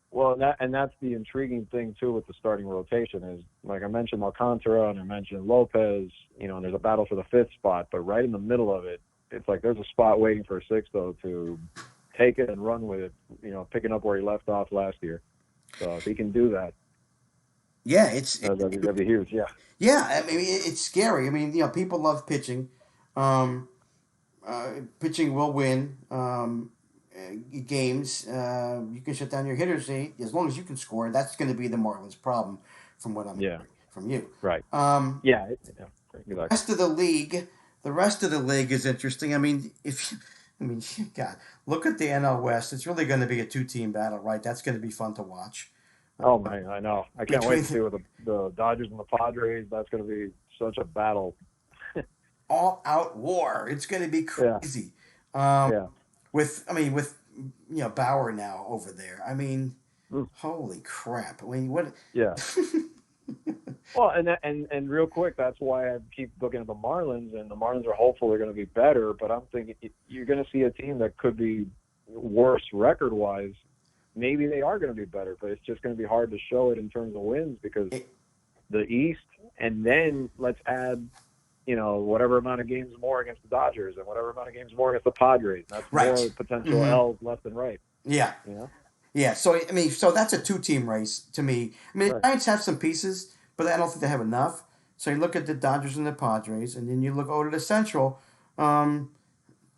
Well, that's the intriguing thing too with the starting rotation is, like I mentioned, Alcantara and I mentioned Lopez. And there's a battle for the fifth spot, but right in the middle of it, it's like there's a spot waiting for Sixto to take it and run with it. Picking up where he left off last year. So if he can do that, that'd be huge. Yeah. Yeah, I mean it's scary. I mean, people love pitching. Pitching will win games. You can shut down your hitters as long as you can score. That's going to be the Marlins' problem, from what I'm hearing from you. Right. Exactly. The rest of the league is interesting. I mean, God, look at the NL West. It's really going to be a 2-team battle, right? That's going to be fun to watch. Oh man, I know. I can't wait to see with the Dodgers and the Padres. That's going to be such a battle. All-out war. It's going to be crazy. With Bauer now over there. I mean, holy crap! I mean, what? Yeah. Well, and real quick, that's why I keep looking at the Marlins, and the Marlins are hopeful they're going to be better. But I'm thinking you're going to see a team that could be worse record-wise. Maybe they are going to be better, but it's just going to be hard to show it in terms of wins because the East, and then let's add, whatever amount of games more against the Dodgers and whatever amount of games more against the Padres. That's more potential L's left and right. Yeah. Yeah. So, so that's a 2-team race to me. I mean, the Giants have some pieces, but I don't think they have enough. So you look at the Dodgers and the Padres, and then you look over to the Central.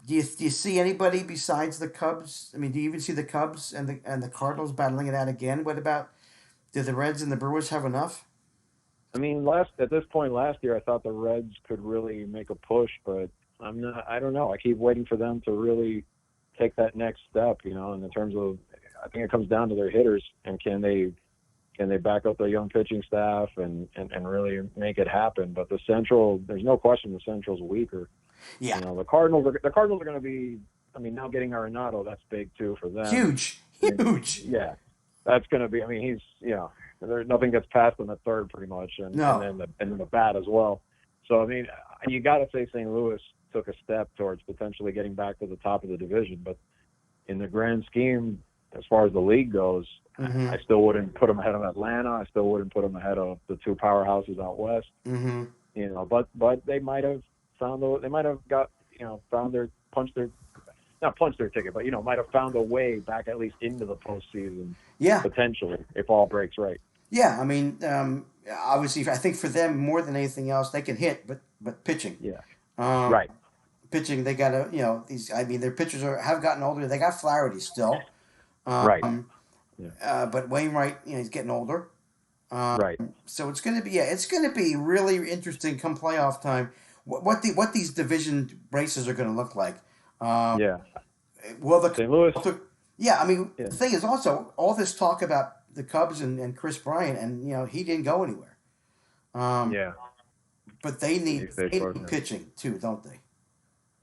Do you see anybody besides the Cubs? I mean, do you even see the Cubs and the Cardinals battling it out again? What about, do the Reds and the Brewers have enough? I mean, at this point last year, I thought the Reds could really make a push, but I don't know. I keep waiting for them to really take that next step, in terms of, I think it comes down to their hitters and can they back up their young pitching staff and really make it happen. But the Central, there's no question the Central's weaker. Yeah. The Cardinals are going to be, now getting Arenado, that's big too for them. Huge. Yeah. That's going to be, nothing gets past him at third pretty much. And then the bat as well. So I mean, you got to say St. Louis took a step towards potentially getting back to the top of the division, but in the grand scheme, as far as the league goes, I still wouldn't put them ahead of Atlanta. I still wouldn't put them ahead of the two powerhouses out west. You know, but they might have found not punched their ticket, but, you know, might have found a way back at least into the postseason. Yeah. Potentially, if all breaks right. Yeah, I mean, obviously, I think for them more than anything else, they can hit, but pitching. Yeah. Right. Pitching, they got to, you know, their pitchers have gotten older. They got Flaherty still. Right. But Wainwright, you know, he's getting older. Right. So it's going to be really interesting come playoff time. What these division races are going to look like. Well, the St. Louis. Yeah, I mean, the thing is also all this talk about the Cubs and Chris Bryant, and you know he didn't go anywhere. But they need pitching too, don't they?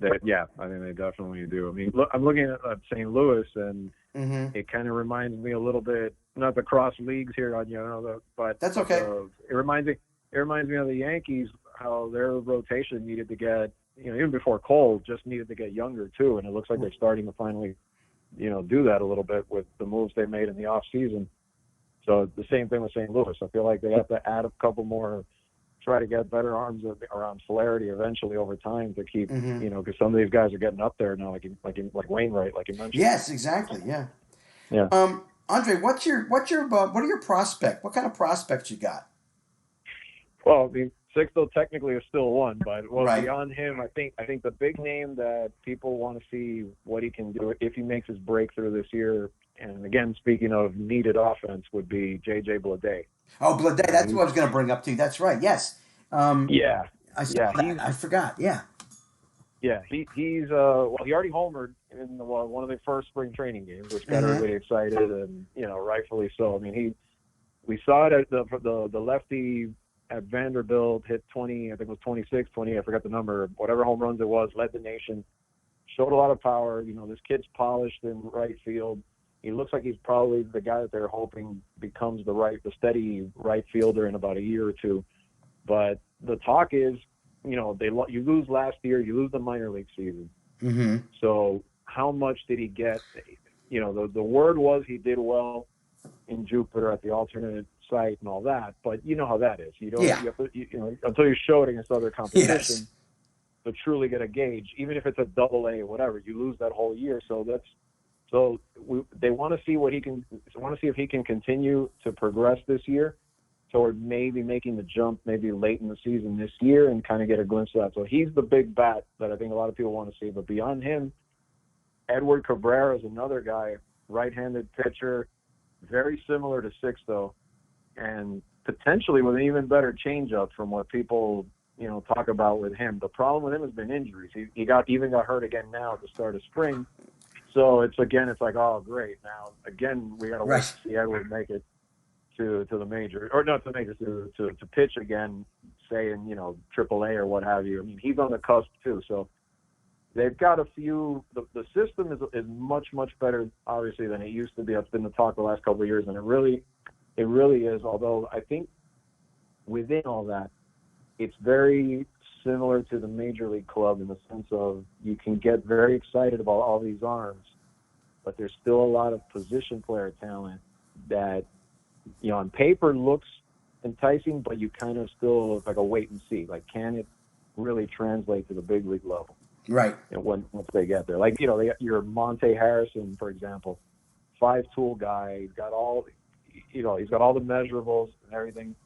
I think they definitely do. I mean, look, I'm looking at St. Louis, and it kind of reminds me a little bit, not to cross leagues here on but that's okay. It reminds me of the Yankees, how their rotation needed to get, you know, even before Cole, just needed to get younger too, and it looks like they're starting to finally, you know, do that a little bit with the moves they made in the off season. So the same thing with St. Louis. I feel like they have to add a couple more, try to get better arms around Flaherty eventually over time to keep, you know, because some of these guys are getting up there now, like Wainwright, like you mentioned. Yes, exactly. Yeah. Andre, what are your prospects? What kind of prospects you got? Well, I mean, Sixto technically is still one, but right. Beyond him, I think the big name that people want to see what he can do if he makes his breakthrough this year, and again, speaking of needed offense, would be J.J. Bleday. Oh, Bleday, that's what I was going to bring up too. That's right. Yes. I forgot. Yeah. Yeah, he's he already homered in one of the first spring training games, which got everybody excited, and you know, rightfully so. I mean, we saw it at the lefty at Vanderbilt, hit 20, I think it was 26, 20, I forgot the number, whatever home runs it was, led the nation, showed a lot of power. You know, this kid's polished in right field. He looks like he's probably the guy that they're hoping becomes the steady right fielder in about a year or two. But the talk is, you know, you lose last year, you lose the minor league season. So how much did he get? You know, the word was he did well in Jupiter at the alternate site and all that, but you know how that is. You don't, you have to, you know, until you show it against other competition to truly get a gauge, even if it's a AA or whatever, you lose that whole year. They want to see if he can continue to progress this year toward maybe making the jump maybe late in the season this year and kind of get a glimpse of that. So he's the big bat that I think a lot of people want to see. But beyond him, Edward Cabrera is another guy, right-handed pitcher, very similar to Sixto, and potentially with an even better changeup from what people, you know, talk about with him. The problem with him has been injuries. He got hurt again now at the start of spring. So it's like, oh, great. Now, again, we got to wait to see Edward make it to the major, or not to the major, to pitch again, say in, you know, AAA or what have you. I mean, he's on the cusp too. So they've got a few. The system is much, much better, obviously, than it used to be. That's been the talk the last couple of years, and it really is. Although I think within all that, it's very similar to the major league club in the sense of you can get very excited about all these arms, but there's still a lot of position player talent that, you know, on paper looks enticing, but you kind of still like a wait and see. Like, can it really translate to the big league level? Right. And once they get there, like, you know, your Monte Harrison, for example, 5-tool guy. He's got all the measurables and everything.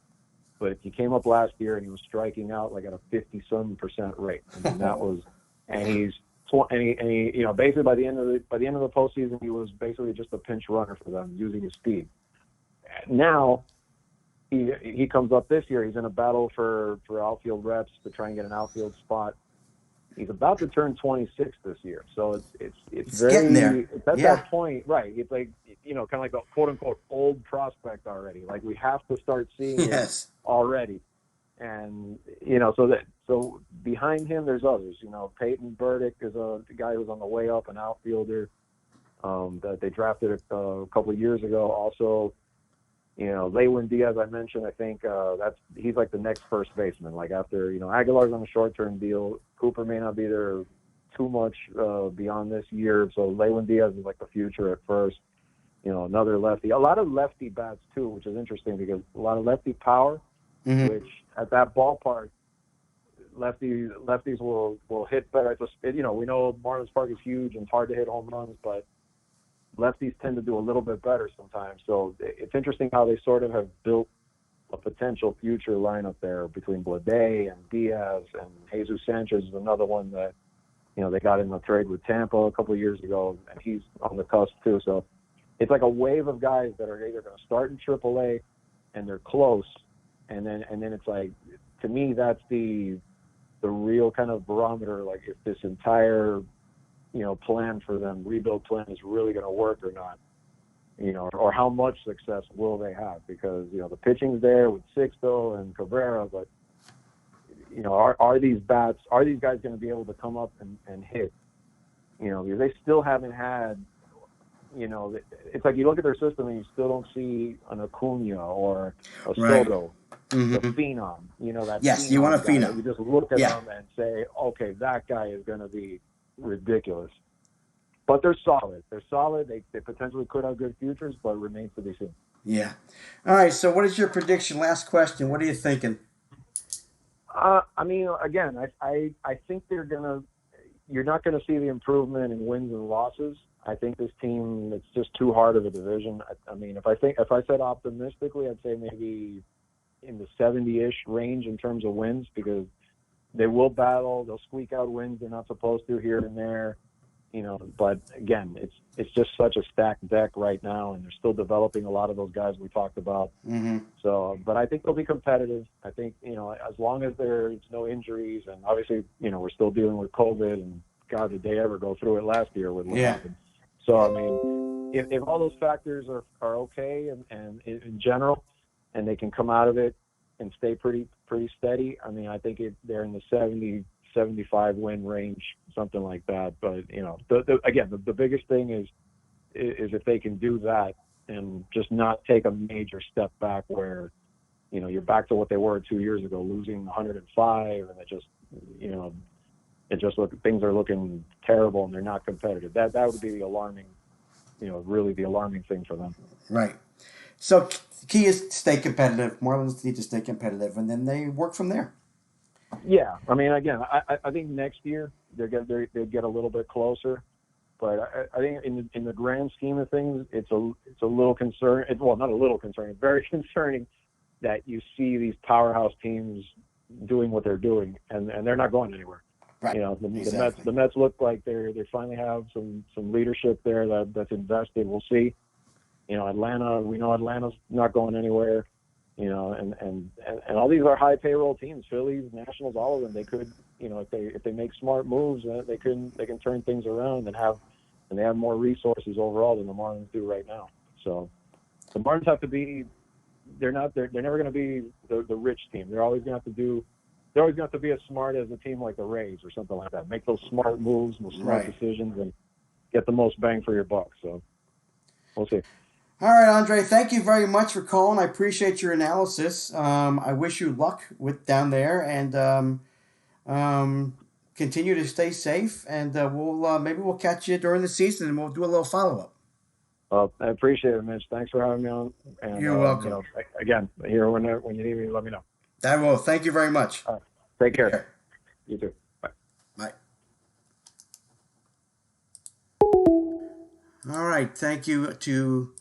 But he came up last year and he was striking out like at a 50-some% rate. I mean, that was, and he, you know, basically by the end of the postseason, he was basically just a pinch runner for them, using his speed. Now he comes up this year. He's in a battle for outfield reps to try and get an outfield spot. He's about to turn 26 this year, so it's very getting there. It's at that point, right? It's like, you know, kind of like a quote unquote old prospect already. Like, we have to start seeing it already, and you know, so behind him there's others. You know, Peyton Burdick is a guy who's on the way up, an outfielder that they drafted a couple of years ago. Also, Lewin Diaz, I mentioned, I think he's like the next first baseman. Like after, Aguilar's on a short-term deal. Cooper may not be there too much beyond this year. So Lewin Diaz is like the future at first. Another lefty. A lot of lefty bats too, which is interesting because a lot of lefty power, which at that ballpark, lefties will hit better. We know Marlins Park is huge and it's hard to hit home runs, but lefties tend to do a little bit better sometimes. So it's interesting how they sort of have built a potential future lineup there between Blade and Diaz, and Jesus Sanchez is another one that, they got in the trade with Tampa a couple of years ago, and he's on the cusp too. So it's like a wave of guys that are either going to start in AAA and they're close, and then it's like, to me, that's the real kind of barometer, like if this entire plan for them, rebuild plan, is really going to work or not, or how much success will they have, because the pitching's there with Sixto and Cabrera, but are these guys going to be able to come up and hit? Because they still haven't had, it's like you look at their system and you still don't see an Acuna or a Soto, the phenom, that. Yes, phenom you want a guy. phenom. You just look at them and say, okay, that guy is going to be ridiculous. But they're solid. They potentially could have good futures, but it remains to be seen. Yeah. All right, so what is your prediction? Last question. What are you thinking? Again, I think you're not gonna see the improvement in wins and losses. I think this team, it's just too hard of a division. If I said optimistically, I'd say maybe in the 70-ish range in terms of wins, because they will battle. They'll squeak out wins they're not supposed to here and there. But again, it's just such a stacked deck right now, and they're still developing a lot of those guys we talked about. So, but I think they'll be competitive. I think, as long as there's no injuries, and obviously, we're still dealing with COVID, and God, did they ever go through it last year with what happened. So, if all those factors are okay and in general, and they can come out of it and stay pretty steady, I think they're in the 70-75 win range, something like that. But the biggest thing is if they can do that and just not take a major step back where you're back to what they were 2 years ago, losing 105, and things are looking terrible and they're not competitive. That would be the alarming, really the alarming thing for them. Right. So the key is to stay competitive. Marlins need to stay competitive, and then they work from there. Yeah, again, I think next year they get a little bit closer, but I think in the grand scheme of things, it's a little concerning. Well, not a little concerning, very concerning that you see these powerhouse teams doing what they're doing, and they're not going anywhere. Right. The Mets look like they finally have some leadership there that's invested. We'll see. Atlanta, we know Atlanta's not going anywhere. And all these are high payroll teams, Phillies, Nationals, all of them. They could, if they make smart moves, they can turn things around and they have more resources overall than the Marlins do right now. So the Marlins have to be, they're never going to be the rich team. They're always going to have to be as smart as a team like the Rays or something like that. Make those smart moves, those smart decisions, and get the most bang for your buck. So we'll see. All right, Andre, thank you very much for calling. I appreciate your analysis. I wish you luck with down there, and continue to stay safe. And maybe we'll catch you during the season, and we'll do a little follow-up. Well, I appreciate it, Mitch. Thanks for having me on. And, you're welcome. Again, here when you need me, let me know. I will. Thank you very much. Take care. You too. Bye. Bye. All right. Thank you to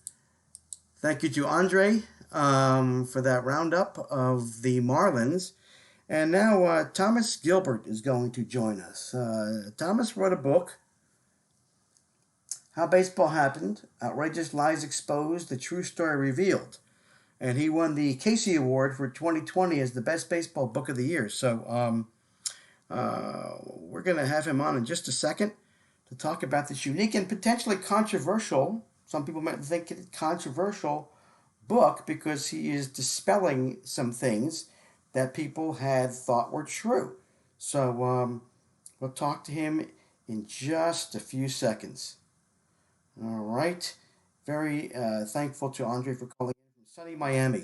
Andre for that roundup of the Marlins. And now Thomas Gilbert is going to join us. Thomas wrote a book, How Baseball Happened, Outrageous Lies Exposed, The True Story Revealed. And he won the Casey Award for 2020 as the best baseball book of the year. So we're going to have him on in just a second to talk about this unique and potentially controversial, some people might think it controversial, book, because he is dispelling some things that people had thought were true. So we'll talk to him in just a few seconds. All right. Very thankful to Andre for calling in from sunny Miami.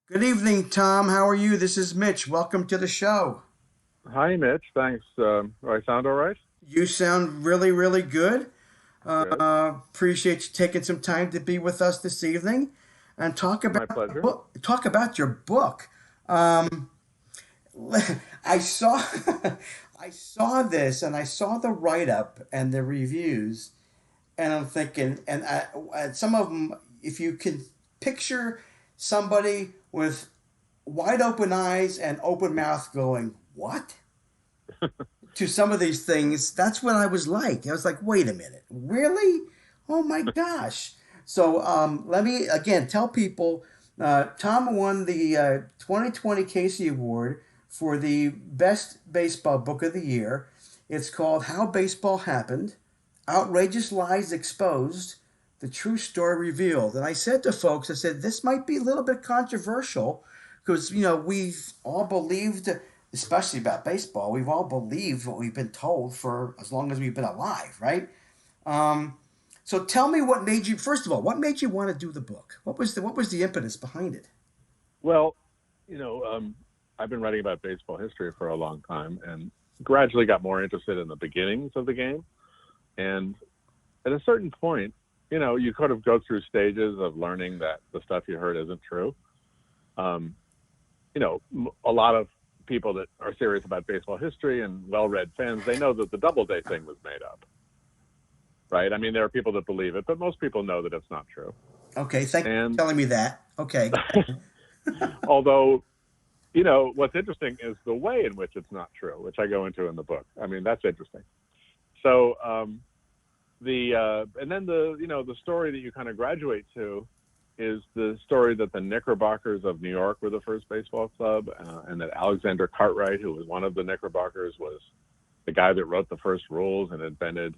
Good evening, Tom. How are you? This is Mitch. Welcome to the show. Hi, Mitch. Thanks. Do I sound all right? You sound really, really good. Good. Appreciate you taking some time to be with us this evening and talk My about pleasure. talk about your book. Um, I saw I saw this and I saw the write up and the reviews, and I'm thinking, and some of them, if you can picture somebody with wide open eyes and open mouth going, "What?" to some of these things, that's what I was like. I was like, wait a minute, really? Oh my gosh. So let me again tell people Tom won the 2020 Casey Award for the Best Baseball Book of the Year. It's called How Baseball Happened, Outrageous Lies Exposed, The True Story Revealed. And I said to folks, I said, this might be a little bit controversial because, we've all believed, especially about baseball, we've all believed what we've been told for as long as we've been alive, right? So tell me what made you, first of all, what made you want to do the book? What was the impetus behind it? Well, I've been writing about baseball history for a long time and gradually got more interested in the beginnings of the game. And at a certain point, you kind of go through stages of learning that the stuff you heard isn't true. A lot of people that are serious about baseball history and well-read fans, they know that the Doubleday thing was made up, right? I mean, there are people that believe it, but most people know that it's not true. Okay, thank you for telling me that. Okay. Although, what's interesting is the way in which it's not true, which I go into in the book. I mean, that's interesting. So, and then the story that you kind of graduate to is the story that the Knickerbockers of New York were the first baseball club, and that Alexander Cartwright, who was one of the Knickerbockers, was the guy that wrote the first rules and invented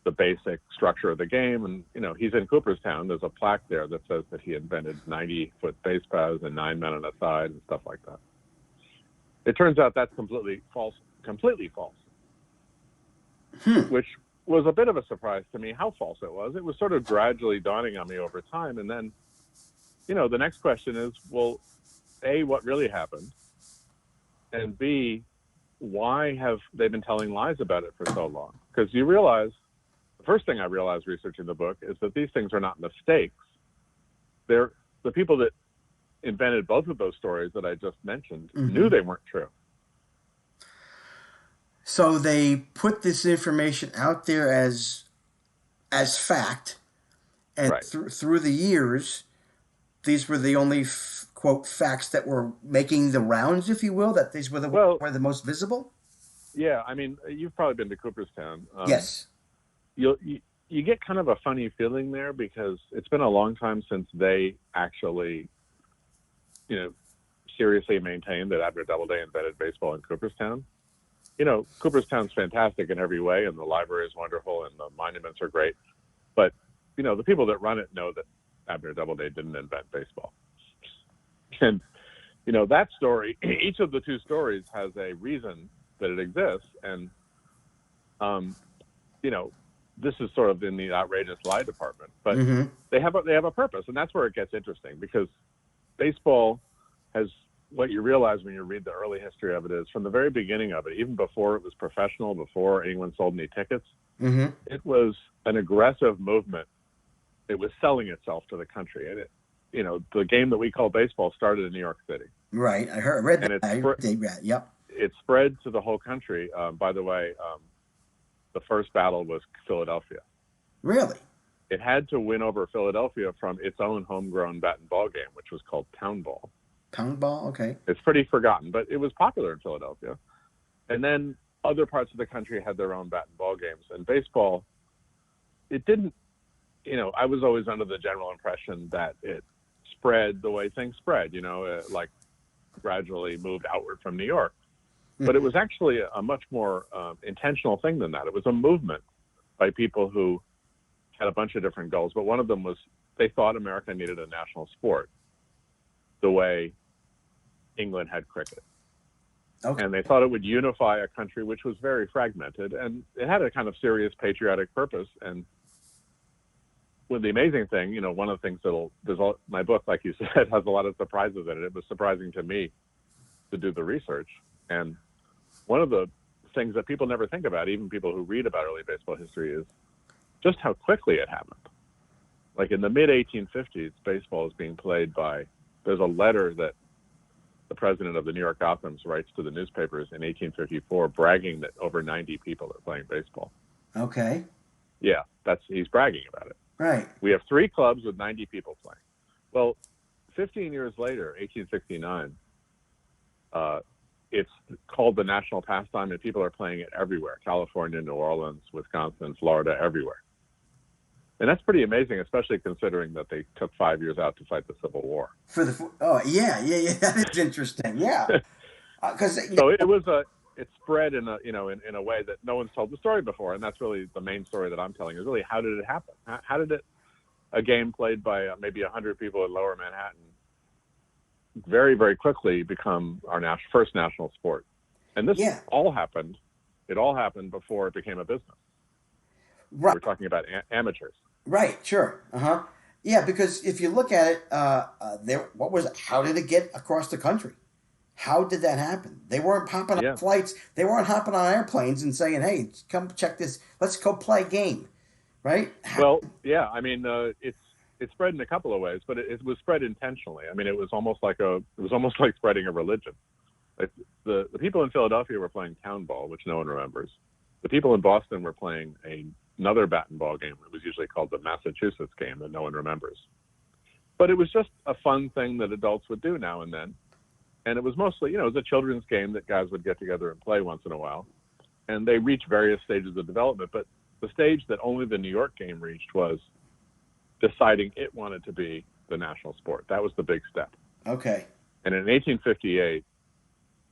the basic structure of the game. And, he's in Cooperstown. There's a plaque there that says that he invented 90-foot base paths and 9 men on a side and stuff like that. It turns out that's completely false, which was a bit of a surprise to me how false it was. It was sort of gradually dawning on me over time. And then, the next question is, well, A, what really happened? And B, why have they been telling lies about it for so long? Because you realize, the first thing I realized researching the book is that these things are not mistakes. They're the people that invented both of those stories that I just mentioned knew they weren't true. So they put this information out there as fact, and Right. through the years, these were the only quote facts that were making the rounds, if you will. That these were were the most visible. Yeah, I mean, you've probably been to Cooperstown. Yes. You get kind of a funny feeling there because it's been a long time since they actually, seriously maintained that Abner Doubleday invented baseball in Cooperstown. Cooperstown's fantastic in every way, and the library is wonderful, and the monuments are great. But, the people that run it know that Abner Doubleday didn't invent baseball. And, that story, each of the two stories has a reason that it exists. And, this is sort of in the outrageous lie department. But they have a purpose, and that's where it gets interesting, because baseball has, what you realize when you read the early history of it is, from the very beginning of it, even before it was professional, before anyone sold any tickets, it was an aggressive movement. It was selling itself to the country. And the game that we call baseball started in New York City. Right. I read that. Yep. It spread to the whole country. By the way, the first battle was Philadelphia. Really? It had to win over Philadelphia from its own homegrown bat and ball game, which was called town ball. Town ball, okay. It's pretty forgotten, but it was popular in Philadelphia. And then other parts of the country had their own bat and ball games. And baseball, it didn't, I was always under the general impression that it spread the way things spread, like gradually moved outward from New York. But it was actually a much more intentional thing than that. It was a movement by people who had a bunch of different goals. But one of them was they thought America needed a national sport the way England had cricket. Okay. And they thought it would unify a country which was very fragmented, and it had a kind of serious patriotic purpose. And well, the amazing thing, one of the things my book, like you said, has a lot of surprises in it. It was surprising to me to do the research. And one of the things that people never think about, even people who read about early baseball history, is just how quickly it happened. Like in the mid-1850s, baseball is being played there's a letter that the president of the New York Gothams writes to the newspapers in 1854 bragging that over 90 people are playing baseball. Okay. Yeah, he's bragging about it. Right. We have 3 clubs with 90 people playing. Well, 15 years later, 1869, it's called the national pastime, and people are playing it everywhere. California, New Orleans, Wisconsin, Florida, everywhere. And that's pretty amazing, especially considering that they took 5 years out to fight the Civil War. Yeah. That is interesting. Yeah. So it spread in a way that no one's told the story before, and that's really the main story that I'm telling is really how did it happen? How did a game played by maybe 100 people in Lower Manhattan very, very quickly become our first national sport? And this all happened. It all happened before it became a business. Right. We're talking about amateurs. Right. Sure. Yeah, because if you look at it, how did it get across the country? How did that happen? They weren't popping on flights. They weren't hopping on airplanes and saying, "Hey, come check this. Let's go play a game." Right? I mean, it spread in a couple of ways, but it was spread intentionally. I mean, it was almost like spreading a religion. Like the people in Philadelphia were playing town ball, which no one remembers. The people in Boston were playing another bat and ball game. It was usually called the Massachusetts game that no one remembers. But it was just a fun thing that adults would do now and then. And it was mostly, it was a children's game that guys would get together and play once in a while. And they reached various stages of development. But the stage that only the New York game reached was deciding it wanted to be the national sport. That was the big step. Okay. And in 1858,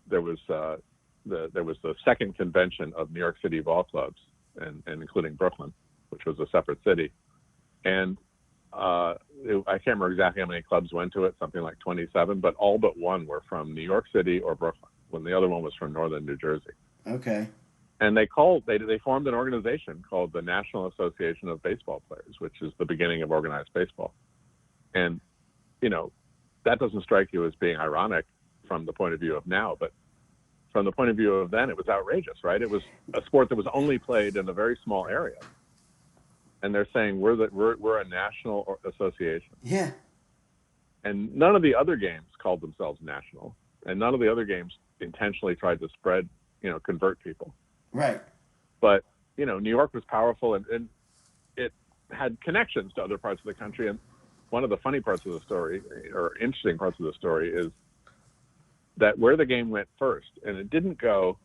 there was the second convention of New York City ball clubs, and including Brooklyn, which was a separate city. And I can't remember exactly how many clubs went to it, something like 27, but all but one were from New York City or Brooklyn, when the other one was from northern New Jersey. Okay. And they formed an organization called the National Association of Baseball Players, which is the beginning of organized baseball. And, that doesn't strike you as being ironic from the point of view of now, but from the point of view of then, it was outrageous, right? It was a sport that was only played in a very small area. And they're saying we're a national association. Yeah. And none of the other games called themselves national, and none of the other games intentionally tried to spread, convert people. Right. But New York was powerful, and it had connections to other parts of the country. And one of the funny parts of the story, or interesting parts of the story, is that where the game went first, and it didn't go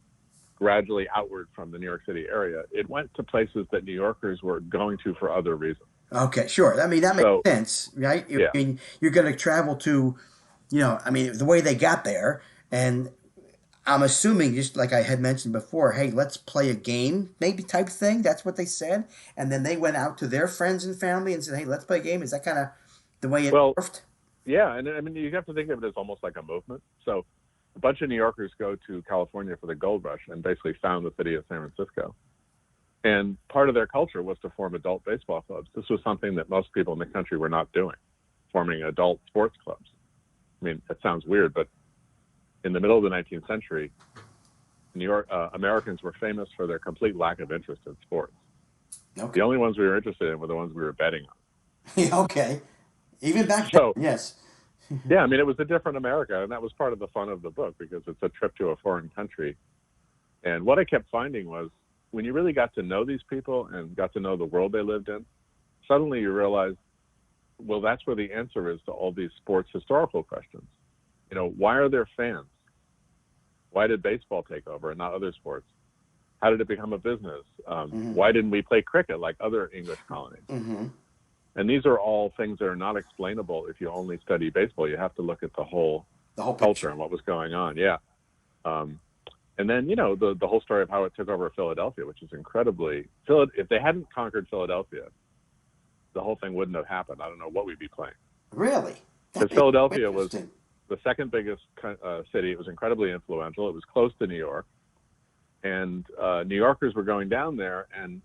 gradually outward from the New York City area, it went to places that New Yorkers were going to for other reasons. Okay, sure. I mean, that makes sense, right? Yeah. I mean, you're going to travel to, the way they got there, and I'm assuming, just like I had mentioned before, hey, let's play a game, maybe type thing. That's what they said. And then they went out to their friends and family and said, hey, let's play a game. Is that kind of the way it morphed? Yeah, and I mean, you have to think of it as almost like a movement. So a bunch of New Yorkers go to California for the gold rush and basically found the city of San Francisco. And part of their culture was to form adult baseball clubs. This was something that most people in the country were not doing, forming adult sports clubs. I mean, it sounds weird, but in the middle of the 19th century, Americans were famous for their complete lack of interest in sports. Okay. The only ones we were interested in were the ones we were betting on. Okay. Even back then, yes. Yeah, I mean, it was a different America, and that was part of the fun of the book, because it's a trip to a foreign country. And what I kept finding was, when you really got to know these people and got to know the world they lived in, suddenly you realize, well, that's where the answer is to all these sports historical questions. Why are there fans? Why did baseball take over and not other sports? How did it become a business? Why didn't we play cricket like other English colonies? Mm-hmm. And these are all things that are not explainable if you only study baseball. You have to look at the whole culture and what was going on. Yeah. And then, the whole story of how it took over Philadelphia, which is incredibly... If they hadn't conquered Philadelphia, the whole thing wouldn't have happened. I don't know what we'd be playing. Really? Because Philadelphia was... the second biggest city. It was incredibly influential. It was close to New York. And New Yorkers were going down there and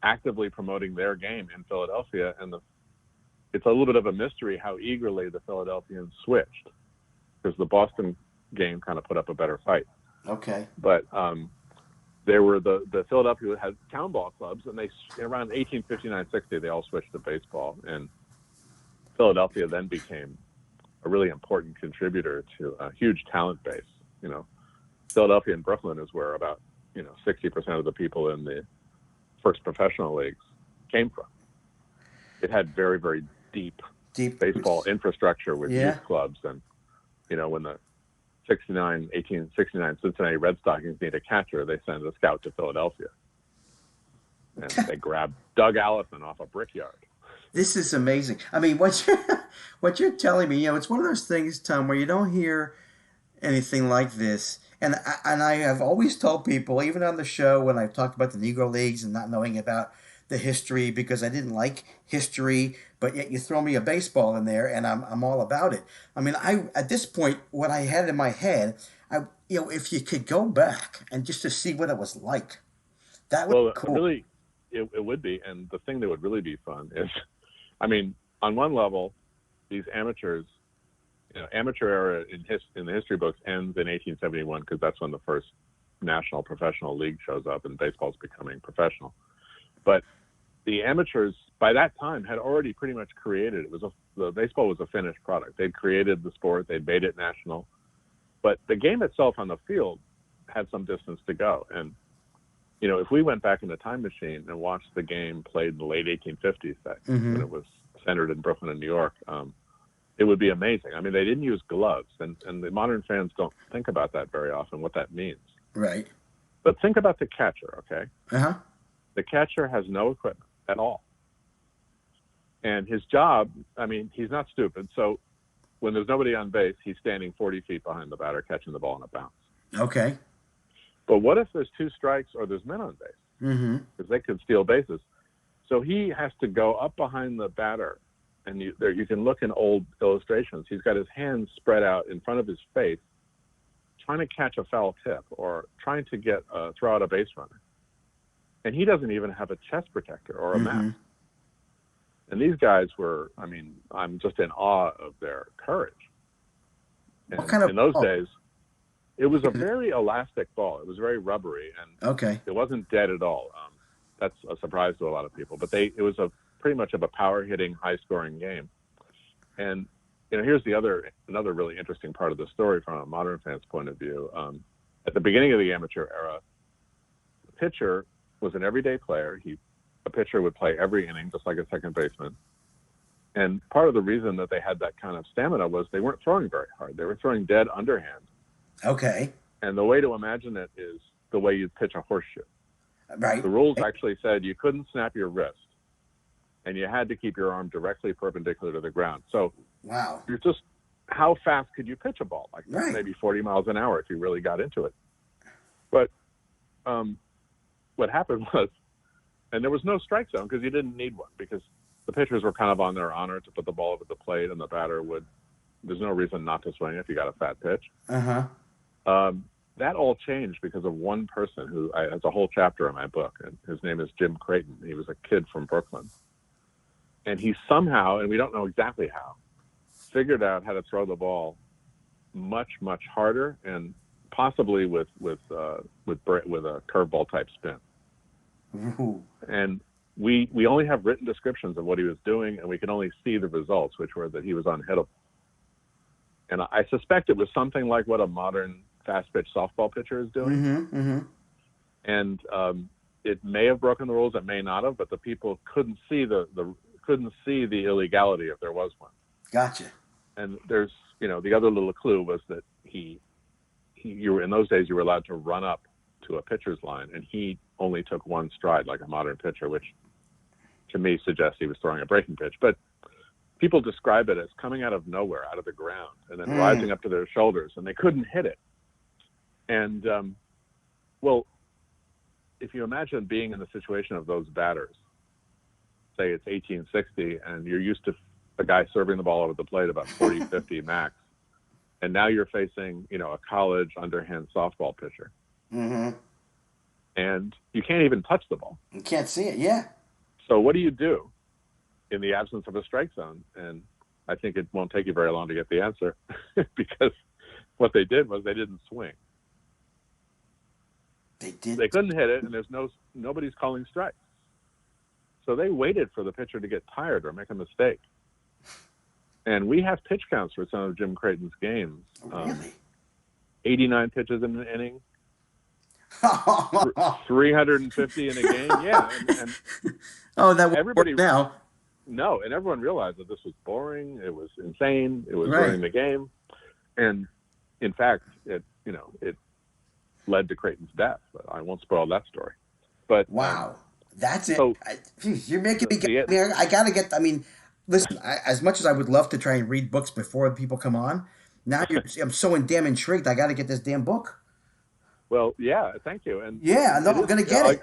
actively promoting their game in Philadelphia. And it's a little bit of a mystery how eagerly the Philadelphians switched, because the Boston game kind of put up a better fight. Okay. But there were the Philadelphia had town ball clubs, and they around 1859-60 they all switched to baseball, and Philadelphia then became a really important contributor to a huge talent base. You know, Philadelphia and Brooklyn is where about 60% of the people in the first professional leagues came from. It had very, very deep baseball infrastructure with youth clubs, and when the 1869 Cincinnati Red Stockings need a catcher, they send a scout to Philadelphia, and they grabbed Doug Allison off a brickyard. This is amazing. I mean, what you're telling me, it's one of those things, Tom, where you don't hear anything like this. And I have always told people, even on the show when I've talked about the Negro Leagues and not knowing about the history, because I didn't like history, but yet you throw me a baseball in there and I'm all about it. I mean, at this point, what I had in my head, if you could go back and just to see what it was like, that would be cool. Really, it would be. And the thing that would really be fun is, I mean, on one level, these amateurs, amateur era in the history books ends in 1871, because that's when the first national professional league shows up and baseball's becoming professional. But the amateurs by that time had already pretty much created it. The baseball was a finished product. They'd created the sport, they'd made it national, but the game itself on the field had some distance to go. And if we went back in the time machine and watched the game played in the late 1850s, when it was centered in Brooklyn and New York, it would be amazing. I mean, they didn't use gloves, and the modern fans don't think about that very often, what that means. Right. But think about the catcher, okay? Uh-huh. The catcher has no equipment at all. And his job, I mean, he's not stupid. So when there's nobody on base, he's standing 40 feet behind the batter, catching the ball in a bounce. Okay. But what if there's two strikes or there's men on base? Mm-hmm. Because they could steal bases. So he has to go up behind the batter. And you can look in old illustrations. He's got his hands spread out in front of his face, trying to catch a foul tip or trying to throw out a base runner. And he doesn't even have a chest protector or a mask. And these guys were, I mean, I'm just in awe of their courage. And in those days, it was a very elastic ball. It was very rubbery, and it wasn't dead at all. That's a surprise to a lot of people. But it was pretty much of a power-hitting, high-scoring game. And here's another really interesting part of the story from a modern fan's point of view. At the beginning of the amateur era, the pitcher was an everyday player. A pitcher would play every inning, just like a second baseman. And part of the reason that they had that kind of stamina was they weren't throwing very hard. They were throwing dead underhand. Okay. And the way to imagine it is the way you'd pitch a horseshoe. Right. The rules actually said you couldn't snap your wrist, and you had to keep your arm directly perpendicular to the ground. So you're just, how fast could you pitch a ball like that? Maybe 40 miles an hour if you really got into it. But what happened was, and there was no strike zone because you didn't need one, because the pitchers were kind of on their honor to put the ball over the plate, and the batter there's no reason not to swing if you got a fat pitch. That all changed because of one person who has a whole chapter in my book, and his name is Jim Creighton. He was a kid from Brooklyn. And he somehow, and we don't know exactly how, figured out how to throw the ball much, much harder, and possibly with a curveball type spin. Ooh. And we only have written descriptions of what he was doing, and we can only see the results, which were that he was unhittable. And I suspect it was something like what a modern fast pitch softball pitcher is doing. And it may have broken the rules, it may not have, but the people couldn't see the illegality if there was one. Gotcha. And there's, the other little clue was that you were, in those days, you were allowed to run up to a pitcher's line, and he only took one stride like a modern pitcher, which to me suggests he was throwing a breaking pitch. But people describe it as coming out of nowhere, out of the ground, and then rising up to their shoulders, and they couldn't hit it. And, if you imagine being in the situation of those batters, say it's 1860, and you're used to a guy serving the ball over the plate about 40, 50 max, And now you're facing, a college underhand softball pitcher. Mm-hmm. And you can't even touch the ball. You can't see it, yeah. So what do you do in the absence of a strike zone? And I think it won't take you very long to get the answer because what they did was they didn't swing. They couldn't hit it, and nobody's calling strikes. So they waited for the pitcher to get tired or make a mistake. And we have pitch counts for some of Jim Creighton's games. Really? 89 pitches in an inning. 350 in a game. Yeah. And that would everybody work now. No, and everyone realized that this was boring. It was insane. It was Right. during the game. And in fact, it led to Creighton's death. But I won't spoil that story. But wow. That's it. So, You're making me get. I gotta get. I mean, listen. As much as I would love to try and read books before people come on, now I'm so damn intrigued. I got to get this damn book. Well, yeah. Thank you. And yeah, no, I'm gonna get it.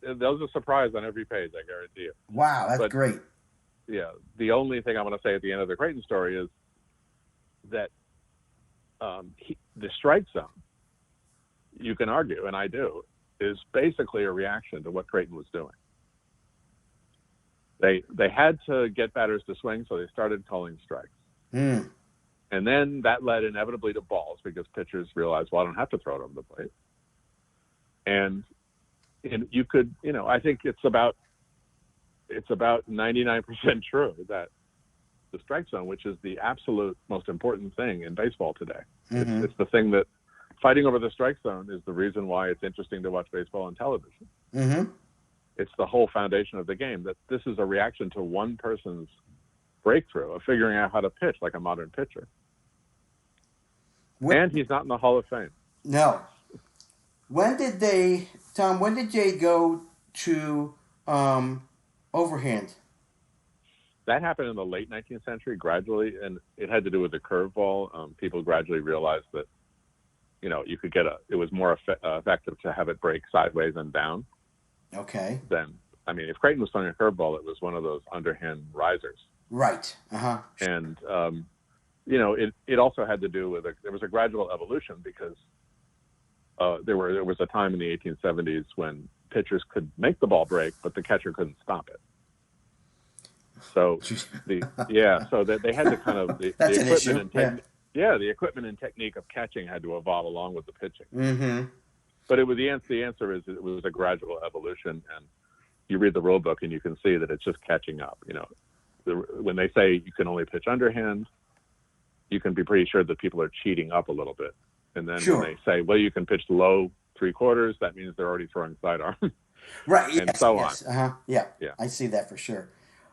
There's a surprise on every page. I guarantee you. Wow, that's great. Yeah. The only thing I want to say at the end of the Creighton story is that the strike zone, you can argue, and I do, is basically a reaction to what Creighton was doing. They had to get batters to swing, so they started calling strikes. Mm. And then that led inevitably to balls because pitchers realized, well, I don't have to throw it over the plate. And you could, I think it's about 99% true that the strike zone, which is the absolute most important thing in baseball today, mm-hmm. it's the thing that fighting over the strike zone is the reason why it's interesting to watch baseball on television. Mm-hmm. It's the whole foundation of the game, that this is a reaction to one person's breakthrough of figuring out how to pitch like a modern pitcher. And he's not in the Hall of Fame. No. When did they go to overhand? That happened in the late 19th century gradually, and it had to do with the curveball. People gradually realized that, you could it was more effective to have it break sideways and down. Okay. If Creighton was throwing a curveball, it was one of those underhand risers. Right. Uh-huh. And, it also had to do with there was a gradual evolution because there was a time in the 1870s when pitchers could make the ball break, but the catcher couldn't stop it. So they had to kind of the equipment the equipment and technique of catching had to evolve along with the pitching. Mm-hmm. But the answer is it was a gradual evolution, and you read the rule book and you can see that it's just catching up. When they say you can only pitch underhand, you can be pretty sure that people are cheating up a little bit. And then when they say, well, you can pitch low 3/4, that means they're already throwing sidearm. Right. And so on. Uh-huh. Yeah. I see that for sure.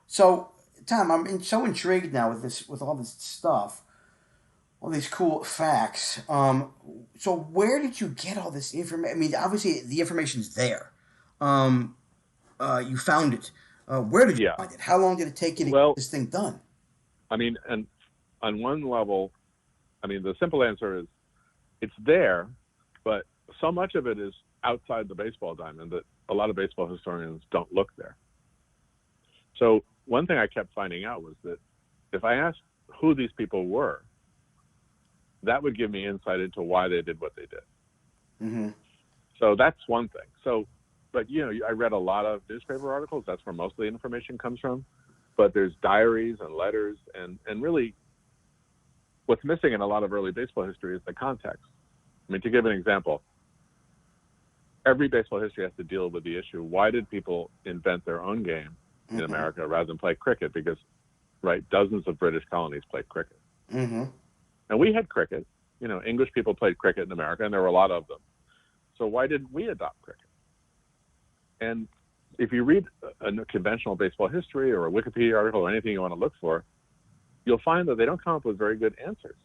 So, Tom, I'm so intrigued now with all this stuff, all these cool facts. So where did you get all this information? I mean, obviously the information's there. You found it. Where did you find it? How long did it take you to get this thing done? I mean, and on one level, the simple answer is it's there, but so much of it is outside the baseball diamond that a lot of baseball historians don't look there. So one thing I kept finding out was that if I asked who these people were, that would give me insight into why they did what they did. Mm-hmm. So that's one thing. So, but I read a lot of newspaper articles. That's where most of the information comes from. But there's diaries and letters, and really what's missing in a lot of early baseball history is the context. I mean, to give an example, every baseball history has to deal with the issue, why did people invent their own game in America rather than play cricket? Because, dozens of British colonies played cricket. Mm-hmm. And we had cricket. English people played cricket in America, and there were a lot of them. So why didn't we adopt cricket? And if you read a conventional baseball history or a Wikipedia article or anything you want to look for, you'll find that they don't come up with very good answers.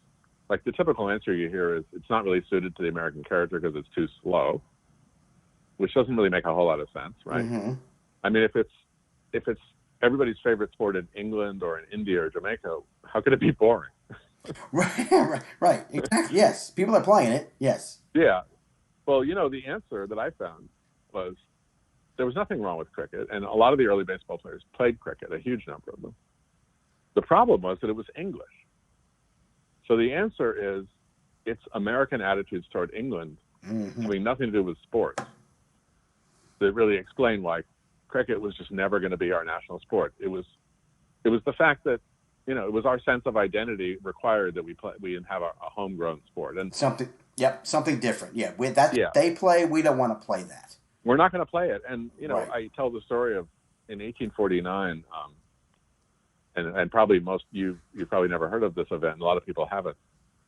Like the typical answer you hear is it's not really suited to the American character because it's too slow, which doesn't really make a whole lot of sense, right? Mm-hmm. I mean, if it's everybody's favorite sport in England or in India or Jamaica, how could it be boring? Right. Exactly. Yes. People are playing it. Yes. Yeah. Well, the answer that I found was there was nothing wrong with cricket, and a lot of the early baseball players played cricket, a huge number of them. The problem was that it was English. So the answer is it's American attitudes toward England Mm-hmm. having nothing to do with sports that really explain why cricket was just never going to be our national sport. It was the fact that, it was our sense of identity required that we have a homegrown sport. And something different. Yeah, Yeah. they play. We don't want to play that. we're not going to play it. And, Right. I tell the story of in 1849, and probably you've probably never heard of this event, and a lot of people haven't.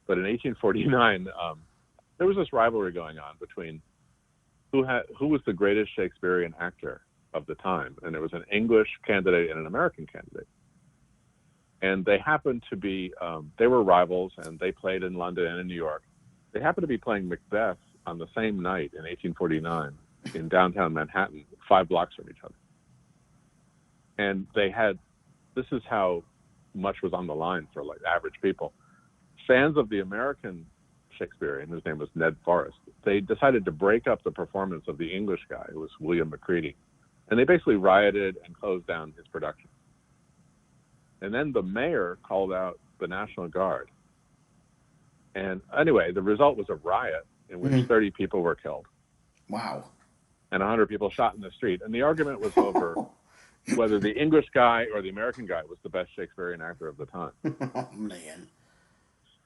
But in 1849, there was this rivalry going on between who was the greatest Shakespearean actor of the time, and there was an English candidate and an American candidate. And they happened to be, they were rivals, and they played in London and in New York. They happened to be playing Macbeth on the same night in 1849 in downtown Manhattan, 5 blocks from each other. And this is how much was on the line for like average people. Fans of the American Shakespearean, his name was Ned Forrest, they decided to break up the performance of the English guy, who was William Macready. And they basically rioted and closed down his production. And then the mayor called out the National Guard. And anyway, the result was a riot in which 30 people were killed. Wow. And 100 people shot in the street. And the argument was over whether the English guy or the American guy was the best Shakespearean actor of the time. Oh, man.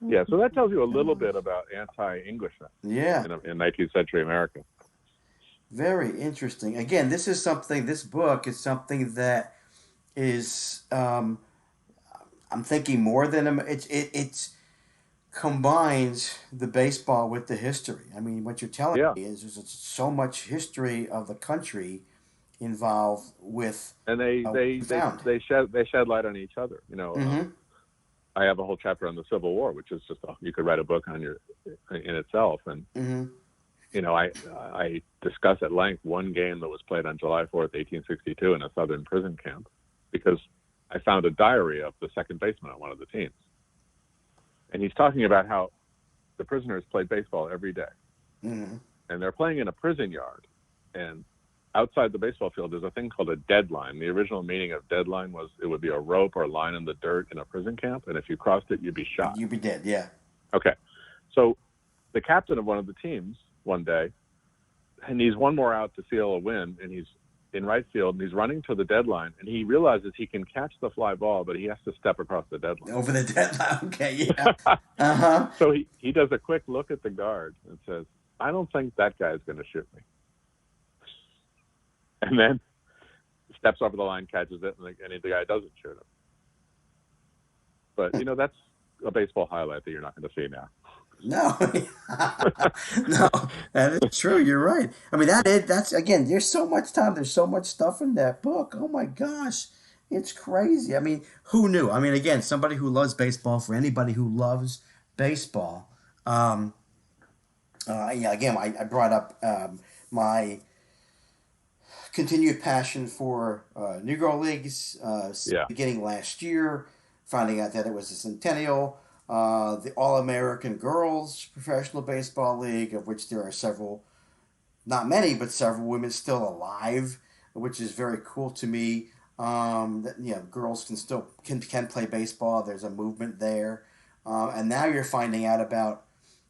Yeah, so that tells you a little bit about anti-Englishness Yeah. in 19th century America. Very interesting. Again, this book is something that is, I'm thinking more than, it's combines the baseball with the history. I mean, what you're telling me is there's so much history of the country involved with, and they shed light on each other. I have a whole chapter on the Civil War, which is just you could write a book on in itself. And I discuss at length one game that was played on July 4th, 1862, in a Southern prison camp, because I found a diary of the second baseman on one of the teams, and he's talking about how the prisoners played baseball every day, and they're playing in a prison yard, and outside the baseball field, there's a thing called a deadline. The original meaning of deadline was it would be a rope or a line in the dirt in a prison camp, and if you crossed it, you'd be shot. You'd be dead, yeah. Okay. So the captain of one of the teams one day, and he's one more out to seal a win, and he's in right field, and he's running to the deadline, and he realizes he can catch the fly ball, but he has to step across the deadline. Over the deadline, okay, yeah. So he does a quick look at the guard and says, I don't think that guy's going to shoot me. And then steps over the line, catches it, and the guy doesn't shoot him. But, that's a baseball highlight that you're not going to see now. No. No, that is true. You're right. I mean, that's, again, there's so much time. There's so much stuff in that book. Oh, my gosh. It's crazy. I mean, who knew? I mean, again, somebody who loves baseball, for anybody who loves baseball, again, I brought up my continued passion for Negro Leagues beginning last year, finding out that it was a centennial, the All-American Girls Professional Baseball League, of which there are several, not many, but several women still alive, which is very cool to me. That girls can still can play baseball. There's a movement there, and now you're finding out about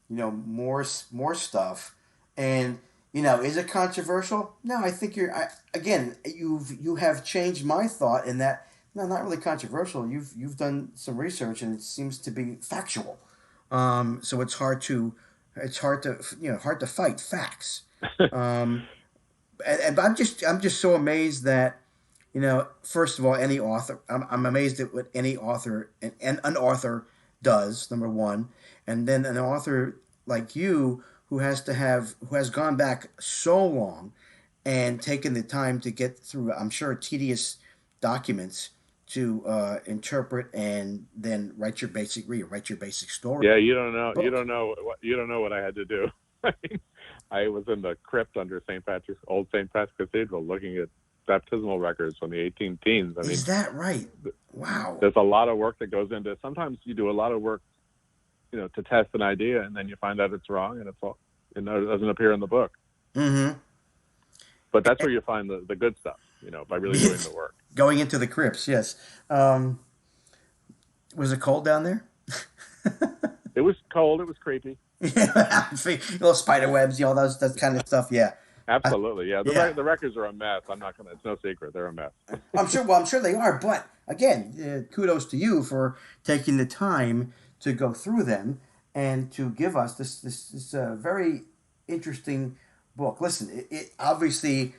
more stuff. And is it controversial? No, I think you have changed my thought in that. No, not really controversial. You've done some research and it seems to be factual. So it's hard to fight facts. And I'm just so amazed that first of all, any author. I'm amazed at what any author and an author does. Number one, and then an author like you who has gone back so long and taken the time to get through, I'm sure, tedious documents to interpret and then write your basic story. Yeah, you don't know what I had to do. I was in the crypt under old St. Patrick's Cathedral, looking at baptismal records from the 18 teens. I mean, is that right? Wow. There's a lot of work that goes into it. Sometimes you do a lot of work, to test an idea, and then you find out it's wrong, and it doesn't appear in the book. Mm-hmm. But that's where you find the good stuff, by really doing the work. Going into the crypts, yes. Was it cold down there? It was cold. It was creepy. Little spider webs, all that kind of stuff. Yeah. Absolutely, yeah. Yeah. The records are a mess. I'm not gonna. It's no secret. They're a mess. I'm sure. Well, I'm sure they are. But again, kudos to you for taking the time to go through them and to give us this very interesting book. Listen, it obviously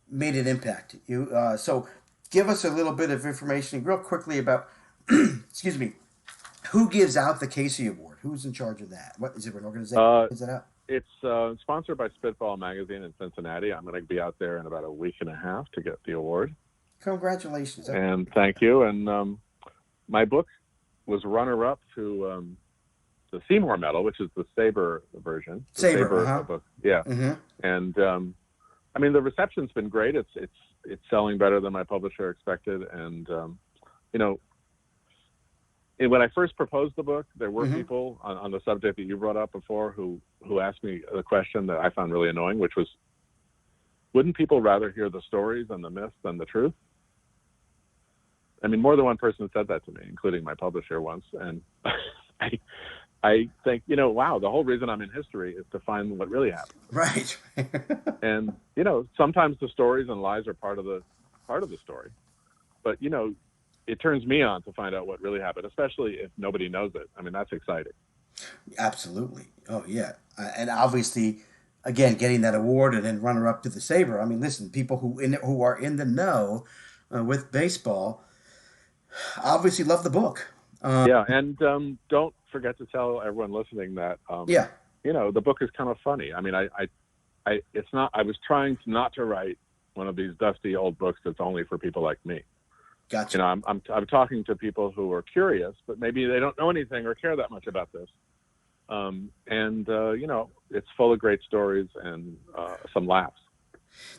made an impact. So give us a little bit of information real quickly about. Excuse me. Who gives out the Casey Award? Who's in charge of that? What is it? An organization that gives it out? It's sponsored by Spitball Magazine in Cincinnati. I'm going to be out there in about a week and a half to get the award. Congratulations. And thank you. And my book was runner-up to the Seymour Medal, which is the Sabre version. Sabre book. Yeah. Mm-hmm. And I mean, the reception's been great. It's selling better than my publisher expected. And you know, when I first proposed the book, there were people on the subject that you brought up before who asked me a question that I found really annoying, which was, wouldn't people rather hear the stories and the myths than the truth? I mean, more than one person said that to me, including my publisher once. And I think, wow, the whole reason I'm in history is to find what really happened. Right. And, sometimes the stories and lies are part of the story. But, it turns me on to find out what really happened, especially if nobody knows it. I mean, that's exciting. Absolutely. Oh, yeah. And obviously, again, getting that award and then runner-up to the Sabre. I mean, listen, people who are in the know with baseball obviously love the book. Yeah, and don't forget to tell everyone listening that, the book is kind of funny. I mean, I was trying not to write one of these dusty old books that's only for people like me. Gotcha. I'm talking to people who are curious, but maybe they don't know anything or care that much about this. It's full of great stories and some laughs.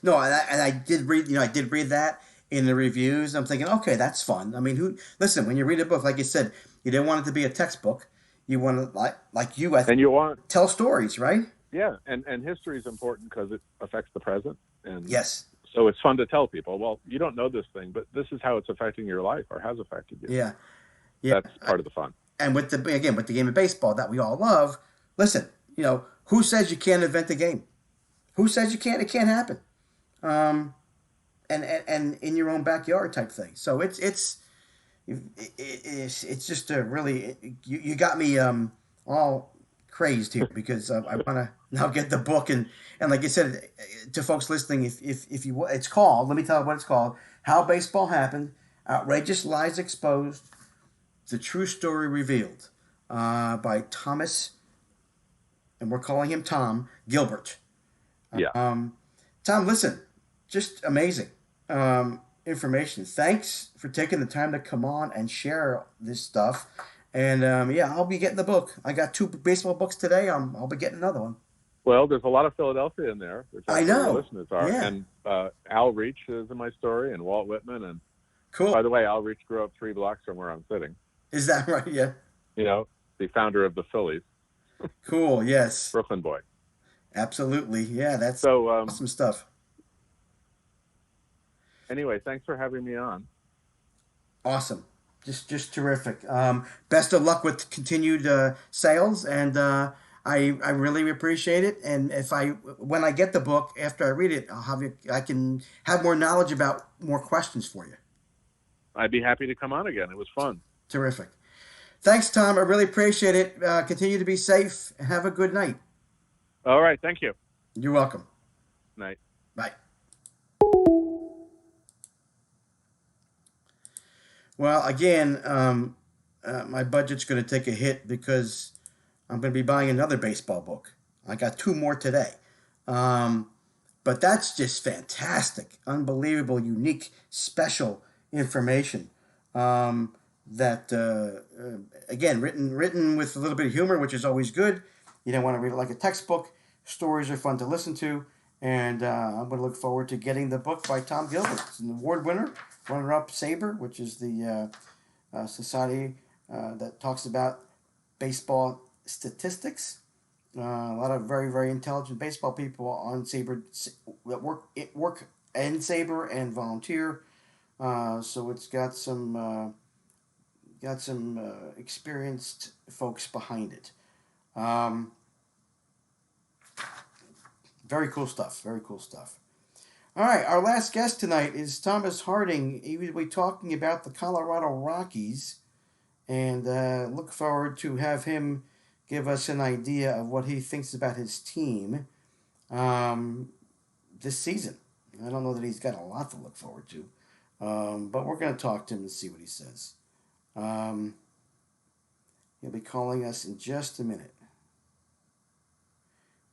No, and I did read. I did read that in the reviews. I'm thinking, okay, that's fun. I mean, listen, when you read a book, like you said, you didn't want it to be a textbook. You want to like you. And you want tell stories, right? Yeah, and history is important because it affects the present. And yes. So it's fun to tell people, well, you don't know this thing, but this is how it's affecting your life or has affected you. Yeah. That's part of the fun. And with the game of baseball that we all love, listen, who says you can't invent a game? Who says you can't? It can't happen. And in your own backyard type thing. So it's just a really, you got me all crazed here because I want to now get the book and like you said to folks listening, if you it's called, let me tell you what it's called: How Baseball Happened, Outrageous Lies Exposed, The True Story Revealed, by Thomas, and we're calling him Tom Gilbert. Yeah. Tom, listen, just amazing information. Thanks for taking the time to come on and share this stuff. And I'll be getting the book. I got 2 baseball books today. I'll be getting another one. Well, there's a lot of Philadelphia in there, which I know. Our listeners are. Yeah. And Al Reach is in my story, and Walt Whitman. And cool. By the way, Al Reach grew up 3 blocks from where I'm sitting. Is that right? Yeah. The founder of the Phillies. Cool. Yes. Brooklyn boy. Absolutely. Yeah, that's awesome stuff. Anyway, thanks for having me on. Awesome. Just terrific. Best of luck with continued sales, and I really appreciate it. And when I get the book after I read it, I can have more knowledge about more questions for you. I'd be happy to come on again. It was fun. Terrific. Thanks, Tom. I really appreciate it. Continue to be safe and have a good night. All right. Thank you. You're welcome. Night. Bye. Well, again, my budget's going to take a hit because I'm going to be buying another baseball book. I got 2 more today. But that's just fantastic, unbelievable, unique, special information that, again, written with a little bit of humor, which is always good. You don't want to read it like a textbook. Stories are fun to listen to. And I'm going to look forward to getting the book by Tom Gilbert. It's an award winner, runner-up Sabre, which is the society that talks about baseball statistics. A lot of very, very intelligent baseball people on Sabre that work in Sabre and volunteer. So it's got some experienced folks behind it. Very cool stuff. Very cool stuff. All right, our last guest tonight is Thomas Harding. He will be talking about the Colorado Rockies, and look forward to have him give us an idea of what he thinks about his team this season. I don't know that he's got a lot to look forward to, but we're going to talk to him and see what he says. He'll be calling us in just a minute,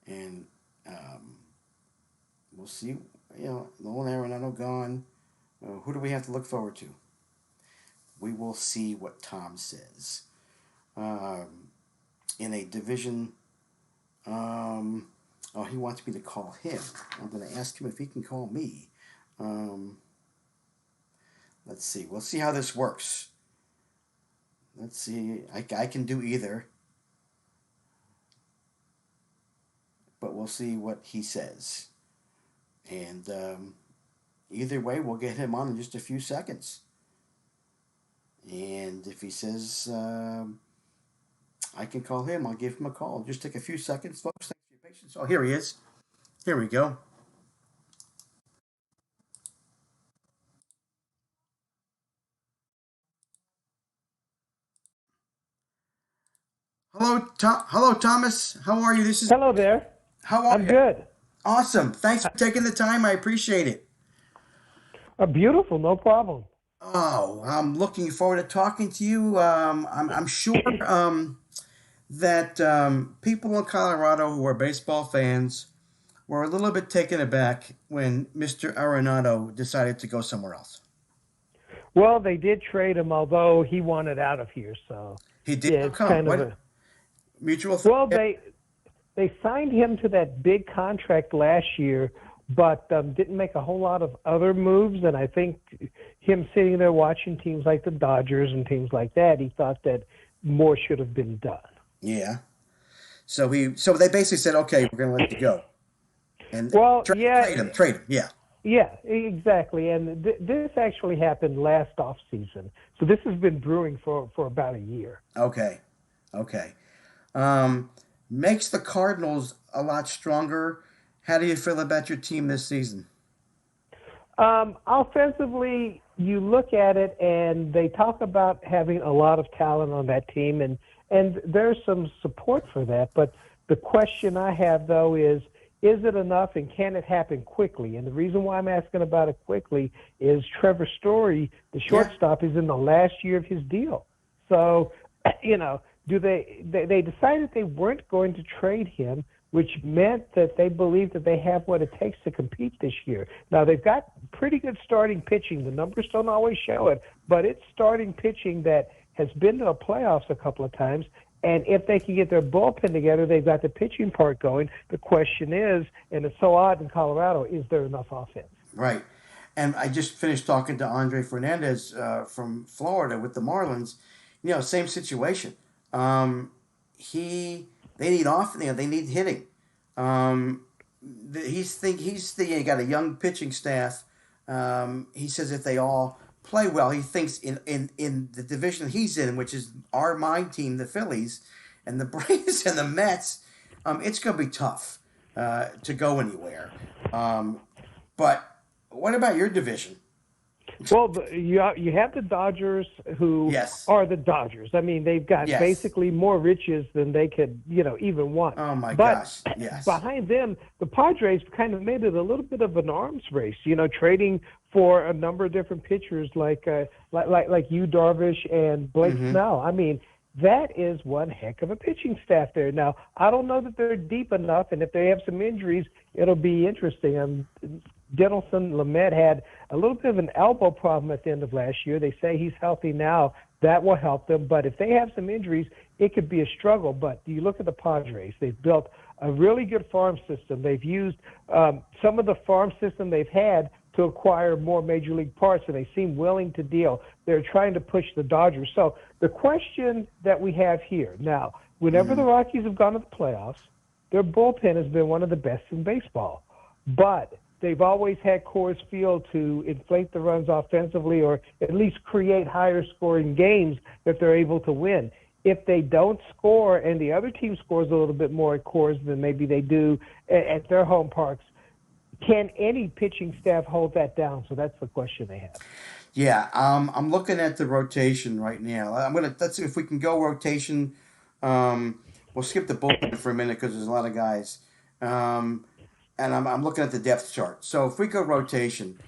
and we'll see. Nolan Arenado gone. Who do we have to look forward to? We will see what Tom says. In a division, he wants me to call him. I'm going to ask him if he can call me. Let's see. We'll see how this works. Let's see. I can do either. But we'll see what he says. And either way, we'll get him on in just a few seconds. And if he says I can call him, I'll give him a call. Just take a few seconds, folks. Thanks for your patience. Oh, here he is. Here we go. Hello, Thomas. How are you? Hello there. How are you? I'm good. Awesome. Thanks for taking the time. I appreciate it. Beautiful. No problem. Oh, I'm looking forward to talking to you. I'm sure that people in Colorado who are baseball fans were a little bit taken aback when Mr. Arenado decided to go somewhere else. Well, they did trade him, although he wanted out of here. So he did. Yeah, it's kind of a mutual. Well, they signed him to that big contract last year, but didn't make a whole lot of other moves. And I think him sitting there watching teams like the Dodgers and teams like that, he thought that more should have been done. Yeah. So they basically said, okay, we're going to let you go. And trade him. Yeah. Yeah, exactly. And this actually happened last off season. So this has been brewing for about a year. Okay. Makes the Cardinals a lot stronger. How do you feel about your team this season? Offensively, you look at it, and they talk about having a lot of talent on that team, and there's some support for that. But the question I have, though, is it enough, and can it happen quickly? And the reason why I'm asking about it quickly is Trevor Story, the shortstop, is in the last year of his deal. So, they decided they weren't going to trade him, which meant that they believe that they have what it takes to compete this year. Now, they've got pretty good starting pitching. The numbers don't always show it, but it's starting pitching that has been to the playoffs a couple of times. And if they can get their bullpen together, they've got the pitching part going. The question is, and it's so odd in Colorado, is there enough offense? Right. And I just finished talking to Andre Fernandez from Florida with the Marlins. Same situation. They need they need hitting. He's got a young pitching staff. He says if they all play well, he thinks in the division he's in, which is my team, the Phillies, and the Braves and the Mets, it's going to be tough to go anywhere. But what about your division? Well, you have the Dodgers, who are the Dodgers. I mean, they've got basically more riches than they could, even want. Oh my gosh! Yes. Behind them, the Padres kind of made it a little bit of an arms race. trading for a number of different pitchers like Yu Darvish and Blake Snell. I mean, that is one heck of a pitching staff there. Now, I don't know that they're deep enough, and if they have some injuries, it'll be interesting. Dinelson Lamet had a little bit of an elbow problem at the end of last year. They say he's healthy now. That will help them. But if they have some injuries, it could be a struggle. But you look at the Padres. They've built a really good farm system. They've used some of the farm system they've had to acquire more major league parts, and they seem willing to deal. They're trying to push the Dodgers. So the question that we have here, now, whenever the Rockies have gone to the playoffs, their bullpen has been one of the best in baseball. But they've always had Coors Field to inflate the runs offensively, or at least create higher scoring games that they're able to win. if they don't score and the other team scores a little bit more at Coors than maybe they do at their home parks, can any pitching staff hold that down? So that's the question they have. Yeah, I'm looking at the rotation right now. Let's see if we can go rotation. We'll skip the bullpen for a minute because there's a lot of guys. And I'm looking at the depth chart. So if we go rotation,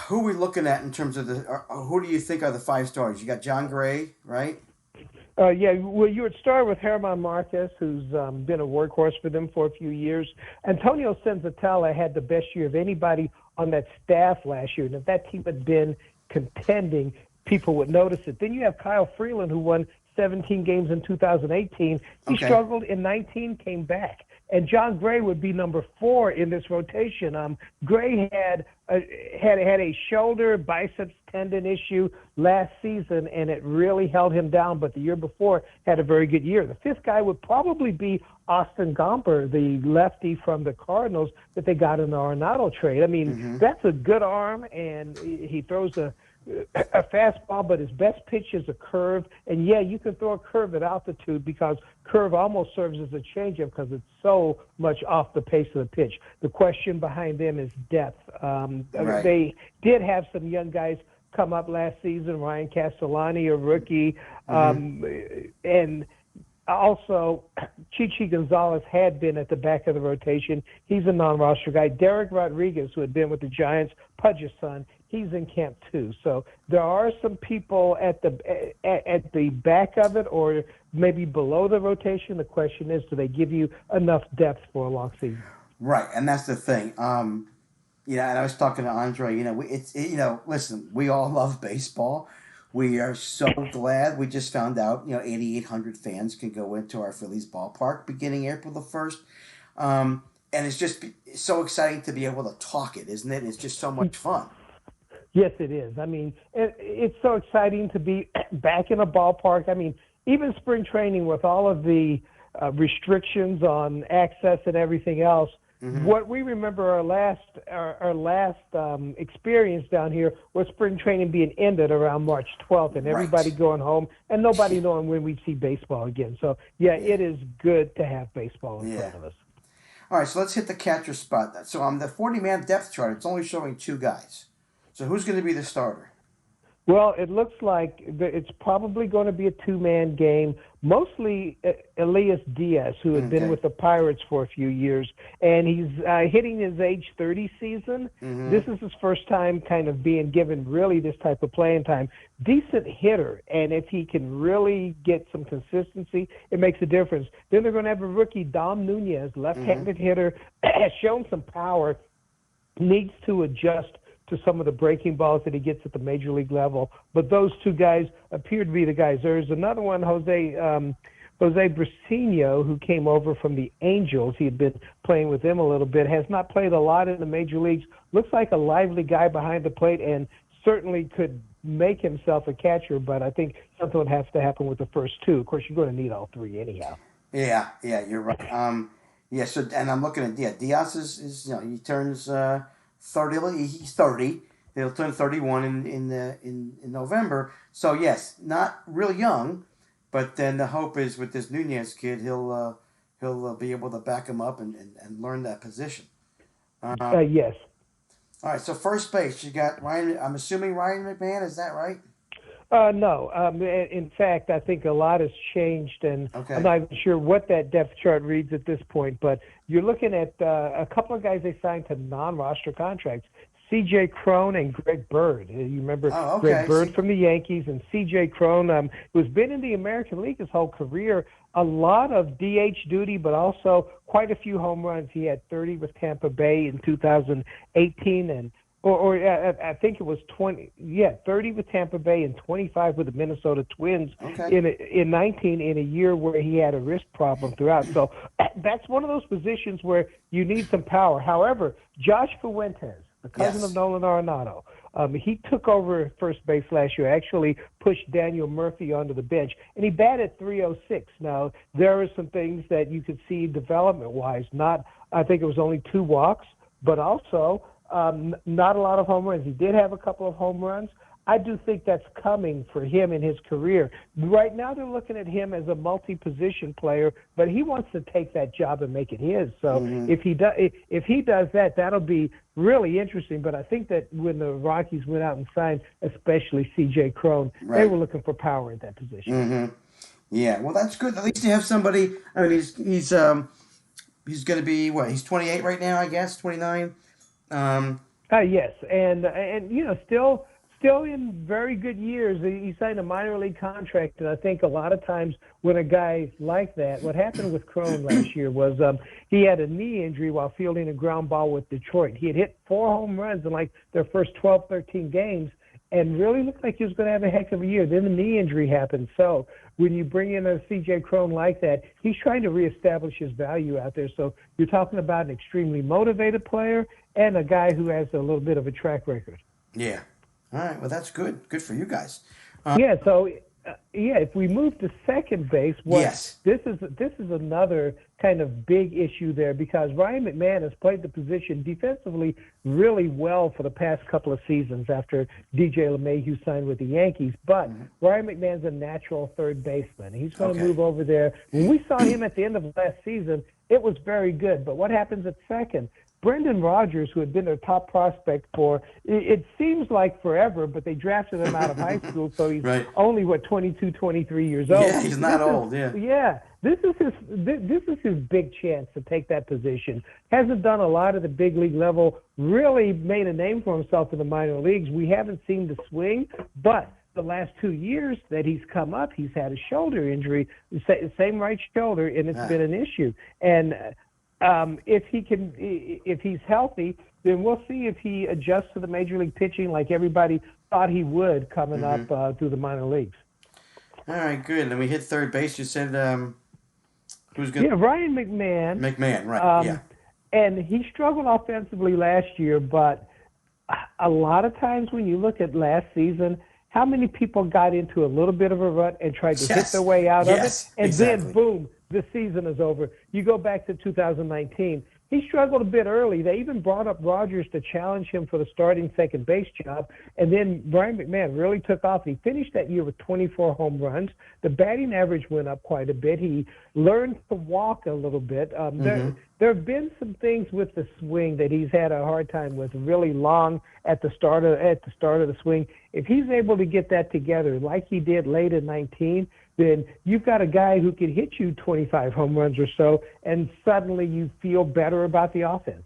who are we looking at in terms of who do you think are the 5 stars? You got John Gray, right? Yeah, well, you would start with German Marquez, who's been a workhorse for them for a few years. Antonio Senzatella had the best year of anybody on that staff last year. And if that team had been contending, people would notice it. Then you have Kyle Freeland, who won 17 games in 2018. He struggled in 19, came back. And John Gray would be number 4 in this rotation. Gray had a shoulder biceps tendon issue last season, and it really held him down. But the year before, had a very good year. The 5th guy would probably be Austin Gomper, the lefty from the Cardinals that they got in the Arenado trade. I mean, that's a good arm, and he throws a fastball, but his best pitch is a curve. And, yeah, you can throw a curve at altitude because curve almost serves as a changeup because it's so much off the pace of the pitch. The question behind them is depth. Right. They did have some young guys come up last season, Ryan Castellani, a rookie, and also Chichi Gonzalez had been at the back of the rotation. He's a non-roster guy. Derek Rodriguez, who had been with the Giants, Pudge's son, he's in camp too. So there are some people at the back of it or maybe below the rotation. The question is, do they give you enough depth for a long season? Right, and that's the thing. And I was talking to Andre. Listen, we all love baseball. We are so glad we just found out, 8,800 fans can go into our Phillies ballpark beginning April the 1st. And it's just so exciting to be able to talk it, isn't it? It's just so much fun. Yes, it is. I mean, it's so exciting to be back in a ballpark. I mean, even spring training with all of the restrictions on access and everything else, what we remember our last experience down here was spring training being ended around March 12th and everybody going home and nobody knowing when we'd see baseball again. So, it is good to have baseball in front of us. All right, so let's hit the catcher spot. So on the 40-man depth chart, it's only showing 2 guys. So who's going to be the starter? Well, it looks like it's probably going to be a 2-man game, mostly Elias Diaz, who had been with the Pirates for a few years, and he's hitting his age 30 season. This is his first time kind of being given really this type of playing time. Decent hitter, and if he can really get some consistency, it makes a difference. Then they're going to have a rookie, Dom Nunez, left-handed hitter, has shown some power, needs to adjust to some of the breaking balls that he gets at the major league level. But those 2 guys appear to be the guys. There's another one, Jose Briceño, who came over from the Angels. He had been playing with them a little bit, has not played a lot in the major leagues. Looks like a lively guy behind the plate and certainly could make himself a catcher, but I think something would have to happen with the first 2. Of course, you're going to need all 3 anyhow. Yeah, you're right. So, and I'm looking at Diaz is he turns 30. He's 30. He'll turn 31 in November. So yes, not real young, but then the hope is with this Nunez kid, he'll be able to back him up and learn that position. Yes. All right. So first base, you got Ryan. I'm assuming Ryan McMahon. Is that right? No. In fact, I think a lot has changed, and I'm not even sure what that depth chart reads at this point, but you're looking at a couple of guys they signed to non-roster contracts, C.J. Crone and Greg Byrd. You remember Greg Byrd from the Yankees and C.J. Crone, who's been in the American League his whole career, a lot of DH duty, but also quite a few home runs. He had 30 with Tampa Bay in 2018 and I think it was 30 with Tampa Bay and 25 with the Minnesota Twins in 19 in a year where he had a wrist problem throughout. So that's one of those positions where you need some power. However, Josh Fuentes, the cousin of Nolan Arenado, he took over first base last year, actually pushed Daniel Murphy onto the bench, and he batted .306. Now, there are some things that you could see development-wise. I think it was only 2 walks, but also not a lot of home runs. He did have a couple of home runs. I do think that's coming for him in his career. Right now they're looking at him as a multi-position player, but he wants to take that job and make it his. So if he does that, that'll be really interesting. But I think that when the Rockies went out and signed, especially C.J. Crone, they were looking for power at that position. Yeah, well, that's good. At least you have somebody. I mean, he's going to be what? He's 28 right now, I guess, 29. Yes, and still in very good years. He signed a minor league contract, and I think a lot of times when a guy like that, what happened with Crone last year was he had a knee injury while fielding a ground ball with Detroit. He had hit 4 home runs in like their first 12, 13 games, and really looked like he was going to have a heck of a year. Then the knee injury happened. So when you bring in a C.J. Crone like that, he's trying to reestablish his value out there. So you're talking about an extremely motivated player and a guy who has a little bit of a track record. Yeah. All right. Well, that's good. Good for you guys. If we move to second base, this is another kind of big issue there because Ryan McMahon has played the position defensively really well for the past couple of seasons after DJ LeMahieu signed with the Yankees. But Ryan McMahon's a natural third baseman. He's going to move over there. When we saw him at the end of last season, it was very good. But what happens at second? Brendan Rodgers, who had been their top prospect for, it seems like forever, but they drafted him out of high school, so he's only, 22, 23 years old. Yeah, he's not old, Yeah, this is his big chance to take that position. Hasn't done a lot at the big league level, really made a name for himself in the minor leagues. We haven't seen the swing, but the last 2 years that he's come up, he's had a shoulder injury, same right shoulder, and it's been an issue. And if he's healthy, then we'll see if he adjusts to the major league pitching like everybody thought he would coming up through the minor leagues. All right, good. And we hit third base. You said who's good? Yeah, Ryan McMahon. McMahon, right? And he struggled offensively last year, but a lot of times when you look at last season, how many people got into a little bit of a rut and tried to hit their way out of it, and then boom, the season is over. You go back to 2019. He struggled a bit early. They even brought up Rodgers to challenge him for the starting second base job. And then Brian McMahon really took off. He finished that year with 24 home runs. The batting average went up quite a bit. He learned to walk a little bit. There have been some things with the swing that he's had a hard time with, really long at the start of the swing. If he's able to get that together like he did late in 19, then you've got a guy who can hit you 25 home runs or so, and suddenly you feel better about the offense.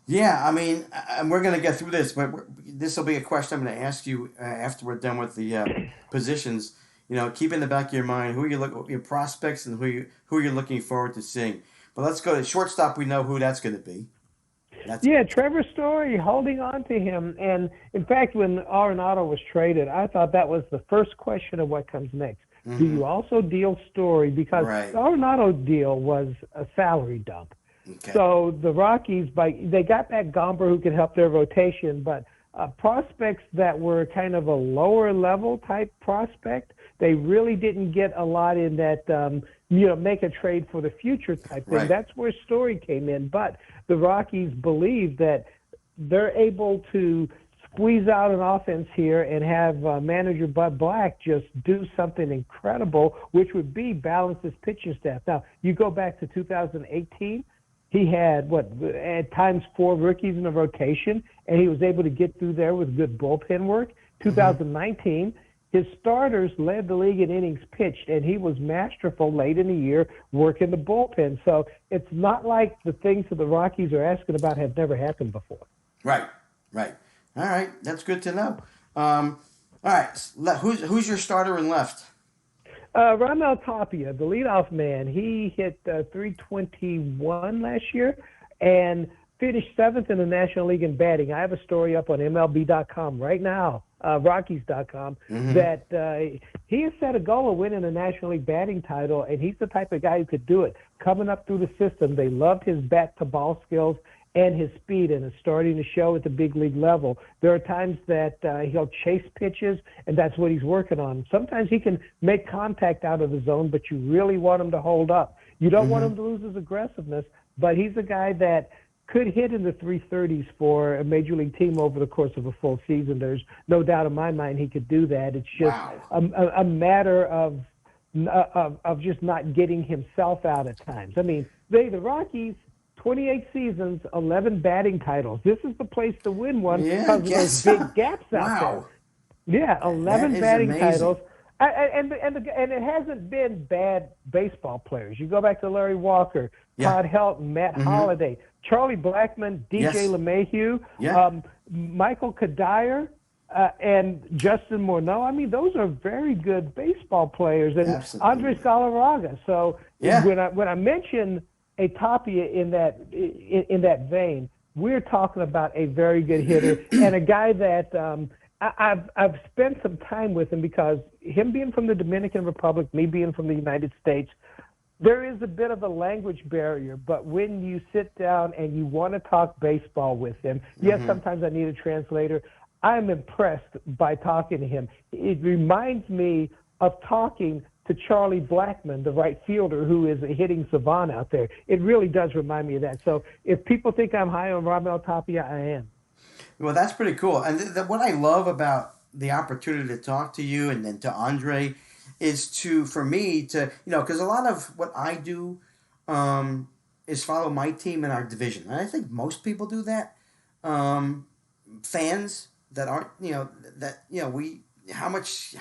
Yeah, I mean, we're going to get through this, but this will be a question I'm going to ask you after we're done with the positions. You know, keep in the back of your mind who your prospects and who you're looking forward to seeing. But let's go to shortstop. We know who that's going to be. Trevor Story, holding on to him. And, in fact, when Arenado was traded, I thought that was the first question of what comes next. Do you also deal Story? Because the Arenado deal was a salary dump. Okay. So the Rockies, they got back Gomper who could help their rotation, but prospects that were kind of a lower-level type prospect, they really didn't get a lot in that make a trade for the future type thing. That's where Story came in. But the Rockies believe that they're able to squeeze out an offense here and have manager Bud Black just do something incredible, which would be balance his pitching staff. Now, you go back to 2018, he had, at times 4 rookies in the rotation, and he was able to get through there with good bullpen work. 2019, his starters led the league in innings pitched, and he was masterful late in the year working the bullpen. So it's not like the things that the Rockies are asking about have never happened before. Right. All right, that's good to know. All right, who's your starter in left? Raimel Tapia, the leadoff man. He hit 321 last year and finished 7th in the National League in batting. I have a story up on MLB.com right now, Rockies.com, that he has set a goal of winning a National League batting title, and he's the type of guy who could do it. Coming up through the system, they loved his bat-to-ball skills and his speed, and it's starting to show at the big league level. There are times that he'll chase pitches, and that's what he's working on. Sometimes he can make contact out of the zone, but you really want him to hold up. You don't want him to lose his aggressiveness, but he's a guy that could hit in the 330s for a major league team over the course of a full season. There's no doubt in my mind he could do that. It's just a matter of just not getting himself out at times. I mean, the Rockies, 28 seasons, 11 batting titles. This is the place to win one because of those big gaps out there. Yeah, 11 batting titles. And it hasn't been bad baseball players. You go back to Larry Walker, Todd Helton, Matt Holliday, Charlie Blackmon, DJ LeMahieu, Michael Kadire, and Justin Morneau. I mean, those are very good baseball players, and Andres Galarraga. So when I mention a Tapia in that vein, we're talking about a very good hitter and a guy that I've spent some time with him because him being from the Dominican Republic, me being from the United States, there is a bit of a language barrier. But when you sit down and you want to talk baseball with him, yes, sometimes I need a translator. I'm impressed by talking to him. It reminds me of talking to Charlie Blackmon, the right fielder, who is a hitting savant out there. It really does remind me of that. So if people think I'm high on Raimel Tapia, I am. Well, that's pretty cool. And what I love about the opportunity to talk to you and then to Andre is for me to, because a lot of what I do is follow my team in our division. And I think most people do that. Fans that aren't, how much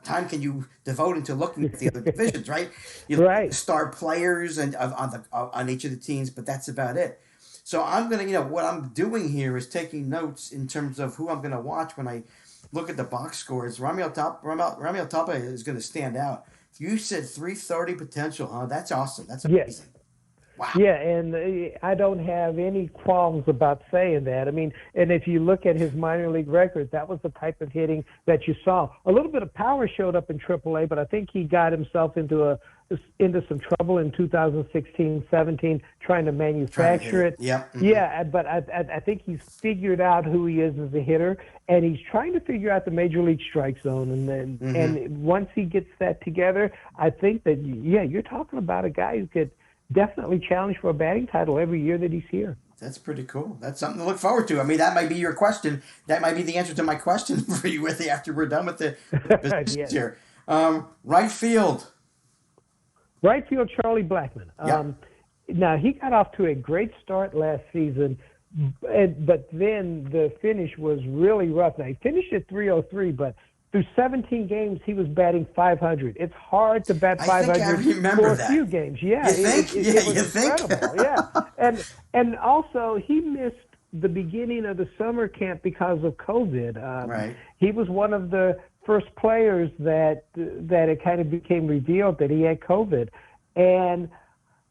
time can you devote into looking at the other divisions, right? You look at the star players and on each of the teams, but that's about it. So I'm going to, what I'm doing here is taking notes in terms of who I'm going to watch when I look at the box scores. Raimel Tapia is going to stand out. You said 330 potential, huh? That's awesome. That's amazing. Wow. Yeah, and I don't have any qualms about saying that. I mean, and if you look at his minor league record, that was the type of hitting that you saw. A little bit of power showed up in AAA, but I think he got himself into some trouble in 2016-17 trying to manufacture it. Yeah. Yeah, but I think he's figured out who he is as a hitter, and he's trying to figure out the major league strike zone. And then and once he gets that together, I think that, you're talking about a guy who could definitely challenge for a batting title every year that he's here. That's pretty cool. That's something to look forward to. I mean, that might be your question. That might be the answer to my question for you after we're done with the business here. Right field. Right field, Charlie Blackmon. Now, he got off to a great start last season, but then the finish was really rough. Now, he finished at 303, but through 17 games, he was batting 500. It's hard to bat 500 for a few games. Yeah, it was incredible. Yeah, and also he missed the beginning of the summer camp because of COVID. Right. He was one of the first players that it kind of became revealed that he had COVID, and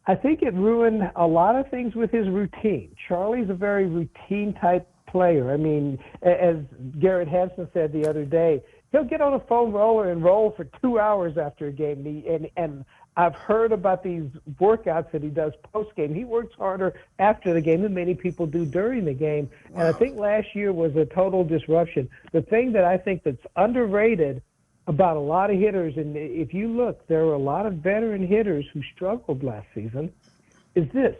I think it ruined a lot of things with his routine. Charlie's a very routine type player. I mean, as Garrett Hansen said the other day, he'll get on a foam roller and roll for 2 hours after a game. And I've heard about these workouts that he does post-game. He works harder after the game than many people do during the game. Wow. And I think last year was a total disruption. The thing that I think that's underrated about a lot of hitters, and if you look, there were a lot of veteran hitters who struggled last season, is this.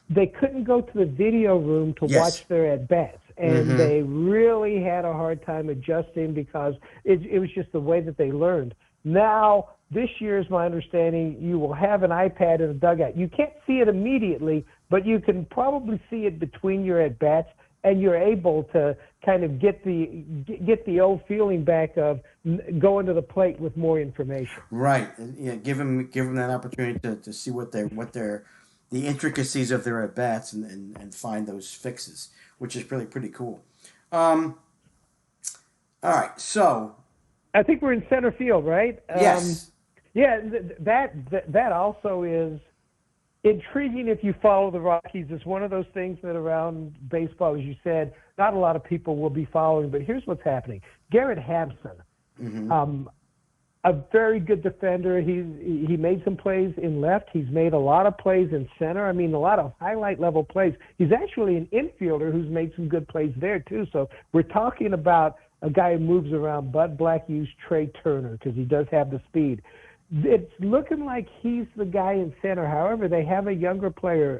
They couldn't go to the video room to watch their at-bats. And they really had a hard time adjusting because it was just the way that they learned. Now, this year is my understanding, you will have an iPad in the dugout. You can't see it immediately, but you can probably see it between your at-bats, and you're able to kind of get the old feeling back of going to the plate with more information. Right. Yeah, give them that opportunity to see what the intricacies of their at-bats and find those fixes, which is really pretty cool. All right, so I think we're in center field, right? Yes. That also is intriguing if you follow the Rockies. It's one of those things that around baseball, as you said, not a lot of people will be following. But here's what's happening: Garrett Hampson, a very good defender. He made some plays in left. He's made a lot of plays in center. I mean, a lot of highlight level plays. He's actually an infielder who's made some good plays there too. So we're talking about a guy who moves around. Bud Black used Trey Turner because he does have the speed. It's looking like he's the guy in center. However, they have a younger player,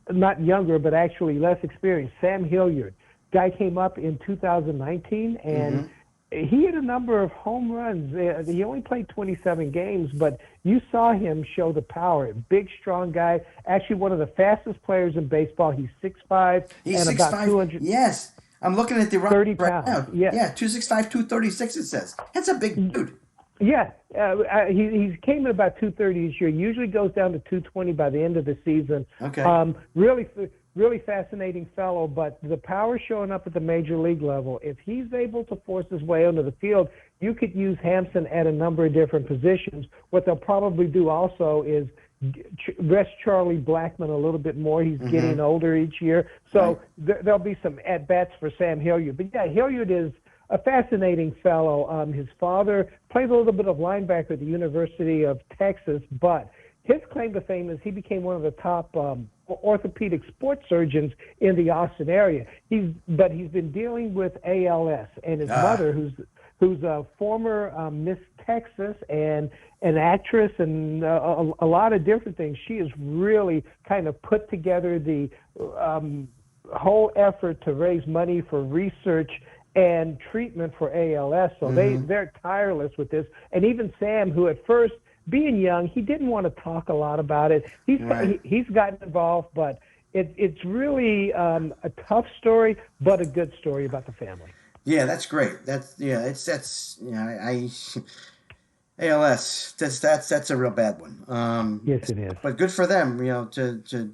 not younger, but actually less experienced, Sam Hilliard. Guy came up in 2019, and he had a number of home runs. He only played 27 games, but you saw him show the power. Big, strong guy. Actually, one of the fastest players in baseball. He's 6'5", He's and 6'5". about 200. Yes. I'm looking at the 30 right now. pounds. Yeah. 265, 236 it says. That's a big dude. Yeah, he came in about 230 this year. Usually goes down to 220 by the end of the season. Okay. Really fascinating fellow, but the power showing up at the major league level. If he's able to force his way onto the field, you could use Hampson at a number of different positions. What they'll probably do also is rest Charlie Blackmon a little bit more. He's getting older each year. So there'll be some at-bats for Sam Hilliard. But, yeah, Hilliard is a fascinating fellow. His father played a little bit of linebacker at the University of Texas, but his claim to fame is he became one of the top orthopedic sports surgeons in the Austin area. He's been dealing with ALS, and his mother, who's a former Miss Texas and an actress and a lot of different things. She has really kind of put together the whole effort to raise money for research and treatment for ALS. So they're tireless with this. And even Sam, who at first, being young, he didn't want to talk a lot about it. He's gotten involved, but it's really a tough story, but a good story about the family. Yeah, that's great. ALS. That's a real bad one. Yes, it is. But good for them, to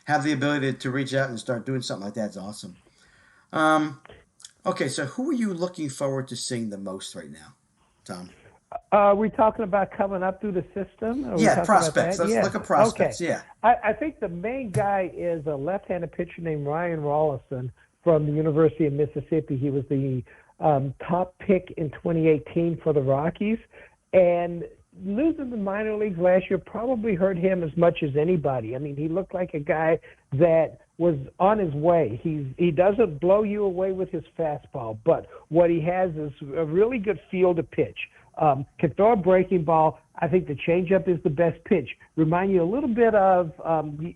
have the ability to reach out and start doing something like that is awesome. Okay, so who are you looking forward to seeing the most right now, Tom? Are we talking about coming up through the system? Prospects. Let's look at prospects. Okay. Yeah. I think the main guy is a left-handed pitcher named Ryan Rolison from the University of Mississippi. He was the top pick in 2018 for the Rockies. And losing the minor leagues last year probably hurt him as much as anybody. I mean, he looked like a guy that was on his way. He doesn't blow you away with his fastball, but what he has is a really good feel to pitch. Can throw a breaking ball. I think the changeup is the best pitch. Remind you a little bit of,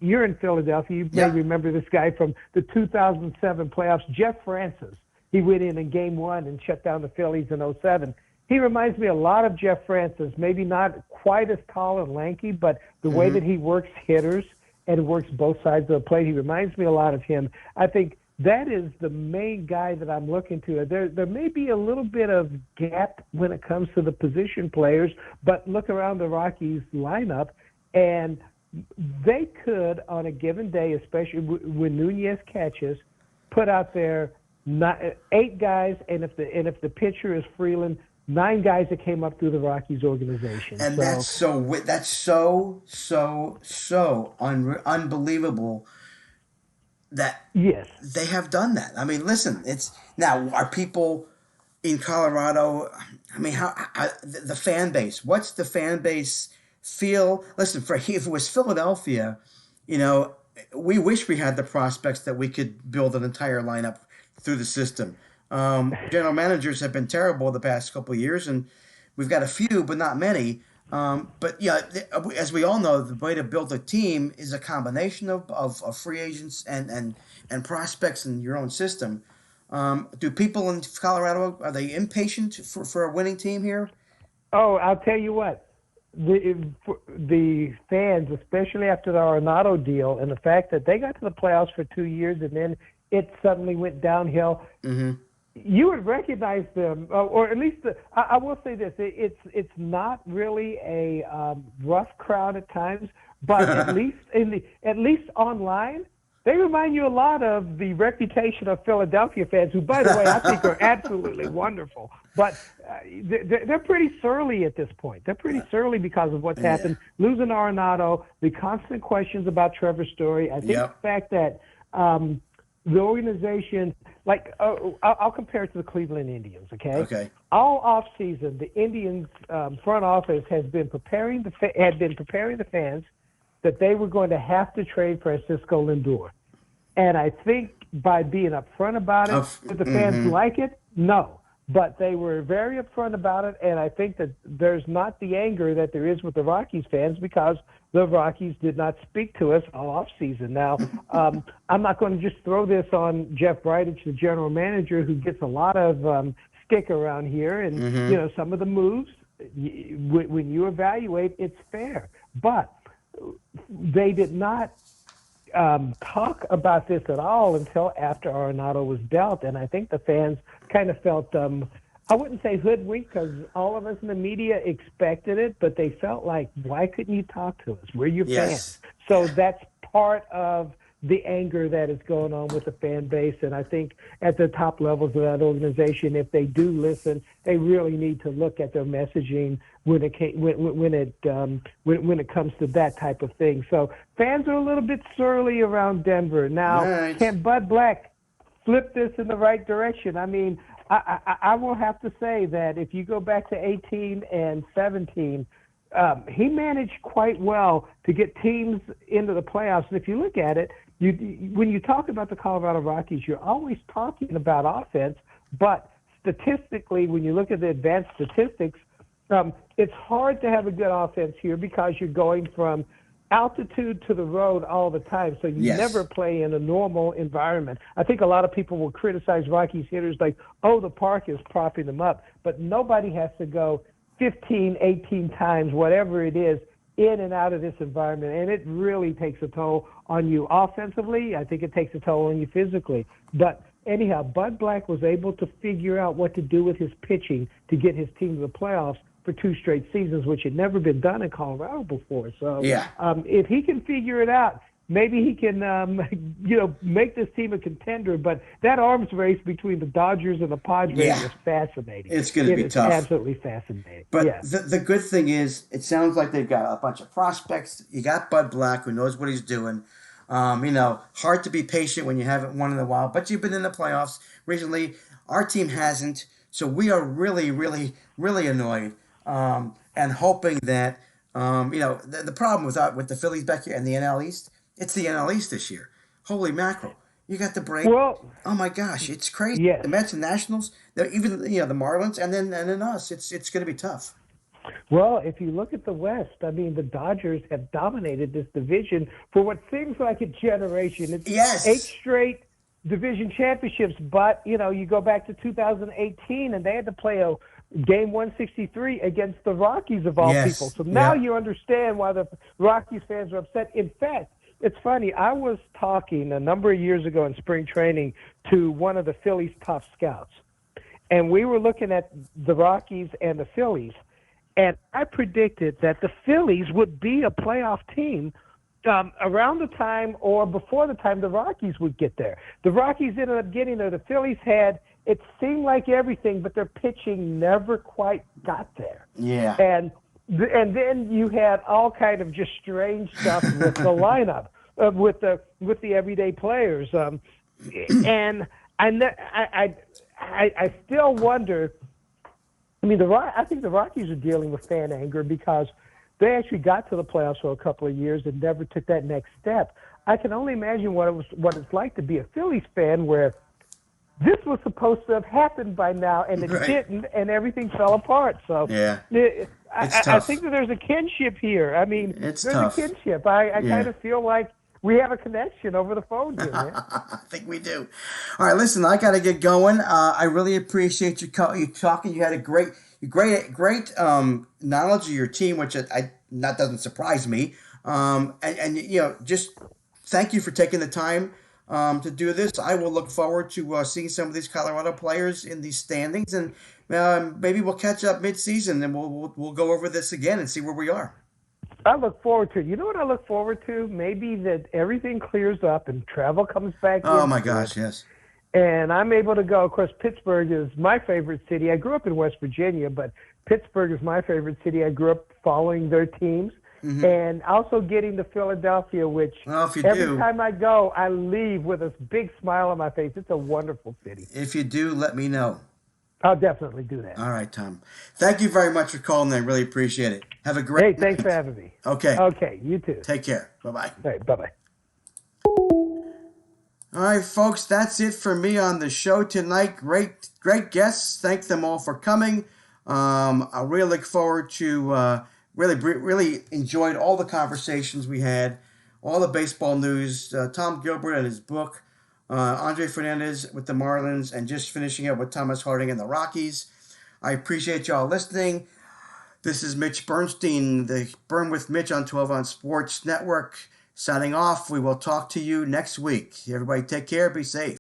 you're in Philadelphia. You may remember this guy from the 2007 playoffs, Jeff Francis. He went in Game 1 and shut down the Phillies in 2007. He reminds me a lot of Jeff Francis, maybe not quite as tall and lanky, but the way that he works hitters and works both sides of the plate, he reminds me a lot of him. I think that is the main guy that I'm looking to. There may be a little bit of gap when it comes to the position players, but look around the Rockies lineup, and they could, on a given day, especially when Nunez catches, put out there 8 guys, and if the pitcher is Freeland, 9 guys that came up through the Rockies organization. And that's so unbelievable that they have done that. I mean, listen, now are people in Colorado? I mean, how the fan base? What's the fan base feel? Listen, if it was Philadelphia, we wish we had the prospects that we could build an entire lineup through the system. General managers have been terrible the past couple of years, and we've got a few, but not many. But yeah, as we all know, the way to build a team is a combination of free agents and prospects in your own system. Do people in Colorado, are they impatient for a winning team here? Oh, I'll tell you what. The fans, especially after the Arenado deal and the fact that they got to the playoffs for 2 years and then it suddenly went downhill, you would recognize them, or at least I will say this: it's not really a rough crowd at times, but at least online, they remind you a lot of the reputation of Philadelphia fans, who, by the way, I think are absolutely wonderful. But they're pretty surly at this point. They're pretty surly because of what's happened. Losing Arenado, the constant questions about Trevor Story. I think the fact that the organization, I'll compare it to the Cleveland Indians, okay? Okay. All offseason, the Indians front office had been preparing the fans that they were going to have to trade Francisco Lindor. And I think by being upfront about it, did the fans like it? No. but they were very upfront about it, and I think that there's not the anger that there is with the Rockies fans because the Rockies did not speak to us all off season. Now, I'm not going to just throw this on Jeff Bridich, the general manager, who gets a lot of stick around here, and you know, some of the moves, when you evaluate, it's fair, but they did not talk about this at all until after Arenado was dealt, and I think the fans kind of felt, I wouldn't say hoodwinked because all of us in the media expected it, but they felt like, why couldn't you talk to us? We're your fans. So that's part of the anger that is going on with the fan base, and I think at the top levels of that organization, if they do listen, they really need to look at their messaging when it comes to that type of thing. So fans are a little bit surly around Denver. Now, can Bud Black flip this in the right direction? I mean, I will have to say that if you go back to 18 and 17, he managed quite well to get teams into the playoffs. And if you look at it, when you talk about the Colorado Rockies, you're always talking about offense, but statistically, when you look at the advanced statistics, it's hard to have a good offense here because you're going from altitude to the road all the time, so you never play in a normal environment. I think a lot of people will criticize Rockies hitters like, oh, the park is propping them up, but nobody has to go 15, 18 times, whatever it is, in and out of this environment, and it really takes a toll on you offensively. I think it takes a toll on you physically. But anyhow, Bud Black was able to figure out what to do with his pitching to get his team to the playoffs for 2 straight seasons, which had never been done in Colorado before. So if he can figure it out, maybe he can, make this team a contender. But that arms race between the Dodgers and the Padres is fascinating. It's going to be tough. Absolutely fascinating. But the good thing is, it sounds like they've got a bunch of prospects. You got Bud Black, who knows what he's doing. Hard to be patient when you haven't won in a while, but you've been in the playoffs recently. Our team hasn't, so we are really, really, really annoyed and hoping that, the problem with the Phillies back here and the NL East, it's the NL East this year. Holy mackerel. You got the break. Well, oh my gosh, it's crazy. Yeah. The Mets and Nationals, even the Marlins, and then us. It's going to be tough. Well, if you look at the West, I mean, the Dodgers have dominated this division for what seems like a generation. It's 8 straight division championships, but you go back to 2018, and they had to play a game 163 against the Rockies of all people. So now you understand why the Rockies fans are upset. In fact, it's funny. I was talking a number of years ago in spring training to one of the Phillies' top scouts, and we were looking at the Rockies and the Phillies, and I predicted that the Phillies would be a playoff team around the time or before the time the Rockies would get there. The Rockies ended up getting there. The Phillies it seemed like everything, but their pitching never quite got there. Yeah. And then you had all kind of just strange stuff with the lineup, with the everyday players, and I still wonder. I mean, I think the Rockies are dealing with fan anger because they actually got to the playoffs for a couple of years and never took that next step. I can only imagine what it's like to be a Phillies fan where this was supposed to have happened by now, and it didn't, and everything fell apart. So I think that there's a kinship here. I mean, there's a kinship. I kind of feel like we have a connection over the phone here, man. I think we do. All right, listen, I got to get going. I really appreciate you talking. You had a great knowledge of your team, which that doesn't surprise me. Just thank you for taking the time to do this. I will look forward to seeing some of these Colorado players in these standings, and maybe we'll catch up mid-season, and we'll go over this again and see where we are. I look forward to it. You know what I look forward to? Maybe that everything clears up and travel comes back. Oh, my gosh, yes. And I'm able to go. Of course, Pittsburgh is my favorite city. I grew up in West Virginia, but Pittsburgh is my favorite city. I grew up following their teams. Mm-hmm. And also getting to Philadelphia, which every time I go, I leave with a big smile on my face. It's a wonderful city. If you do, let me know. I'll definitely do that. All right, Tom. Thank you very much for calling. I really appreciate it. Have a great night. Thanks for having me. Okay. Okay, you too. Take care. Bye-bye. All right, bye-bye. All right, folks, that's it for me on the show tonight. Great guests. Thank them all for coming. I really look forward to really enjoyed all the conversations we had, all the baseball news. Tom Gilbert and his book, Andre Fernandez with the Marlins, and just finishing up with Thomas Harding and the Rockies. I appreciate y'all listening. This is Mitch Bernstein, the Burn with Mitch on 12 on Sports Network. Signing off. We will talk to you next week. Everybody take care. Be safe.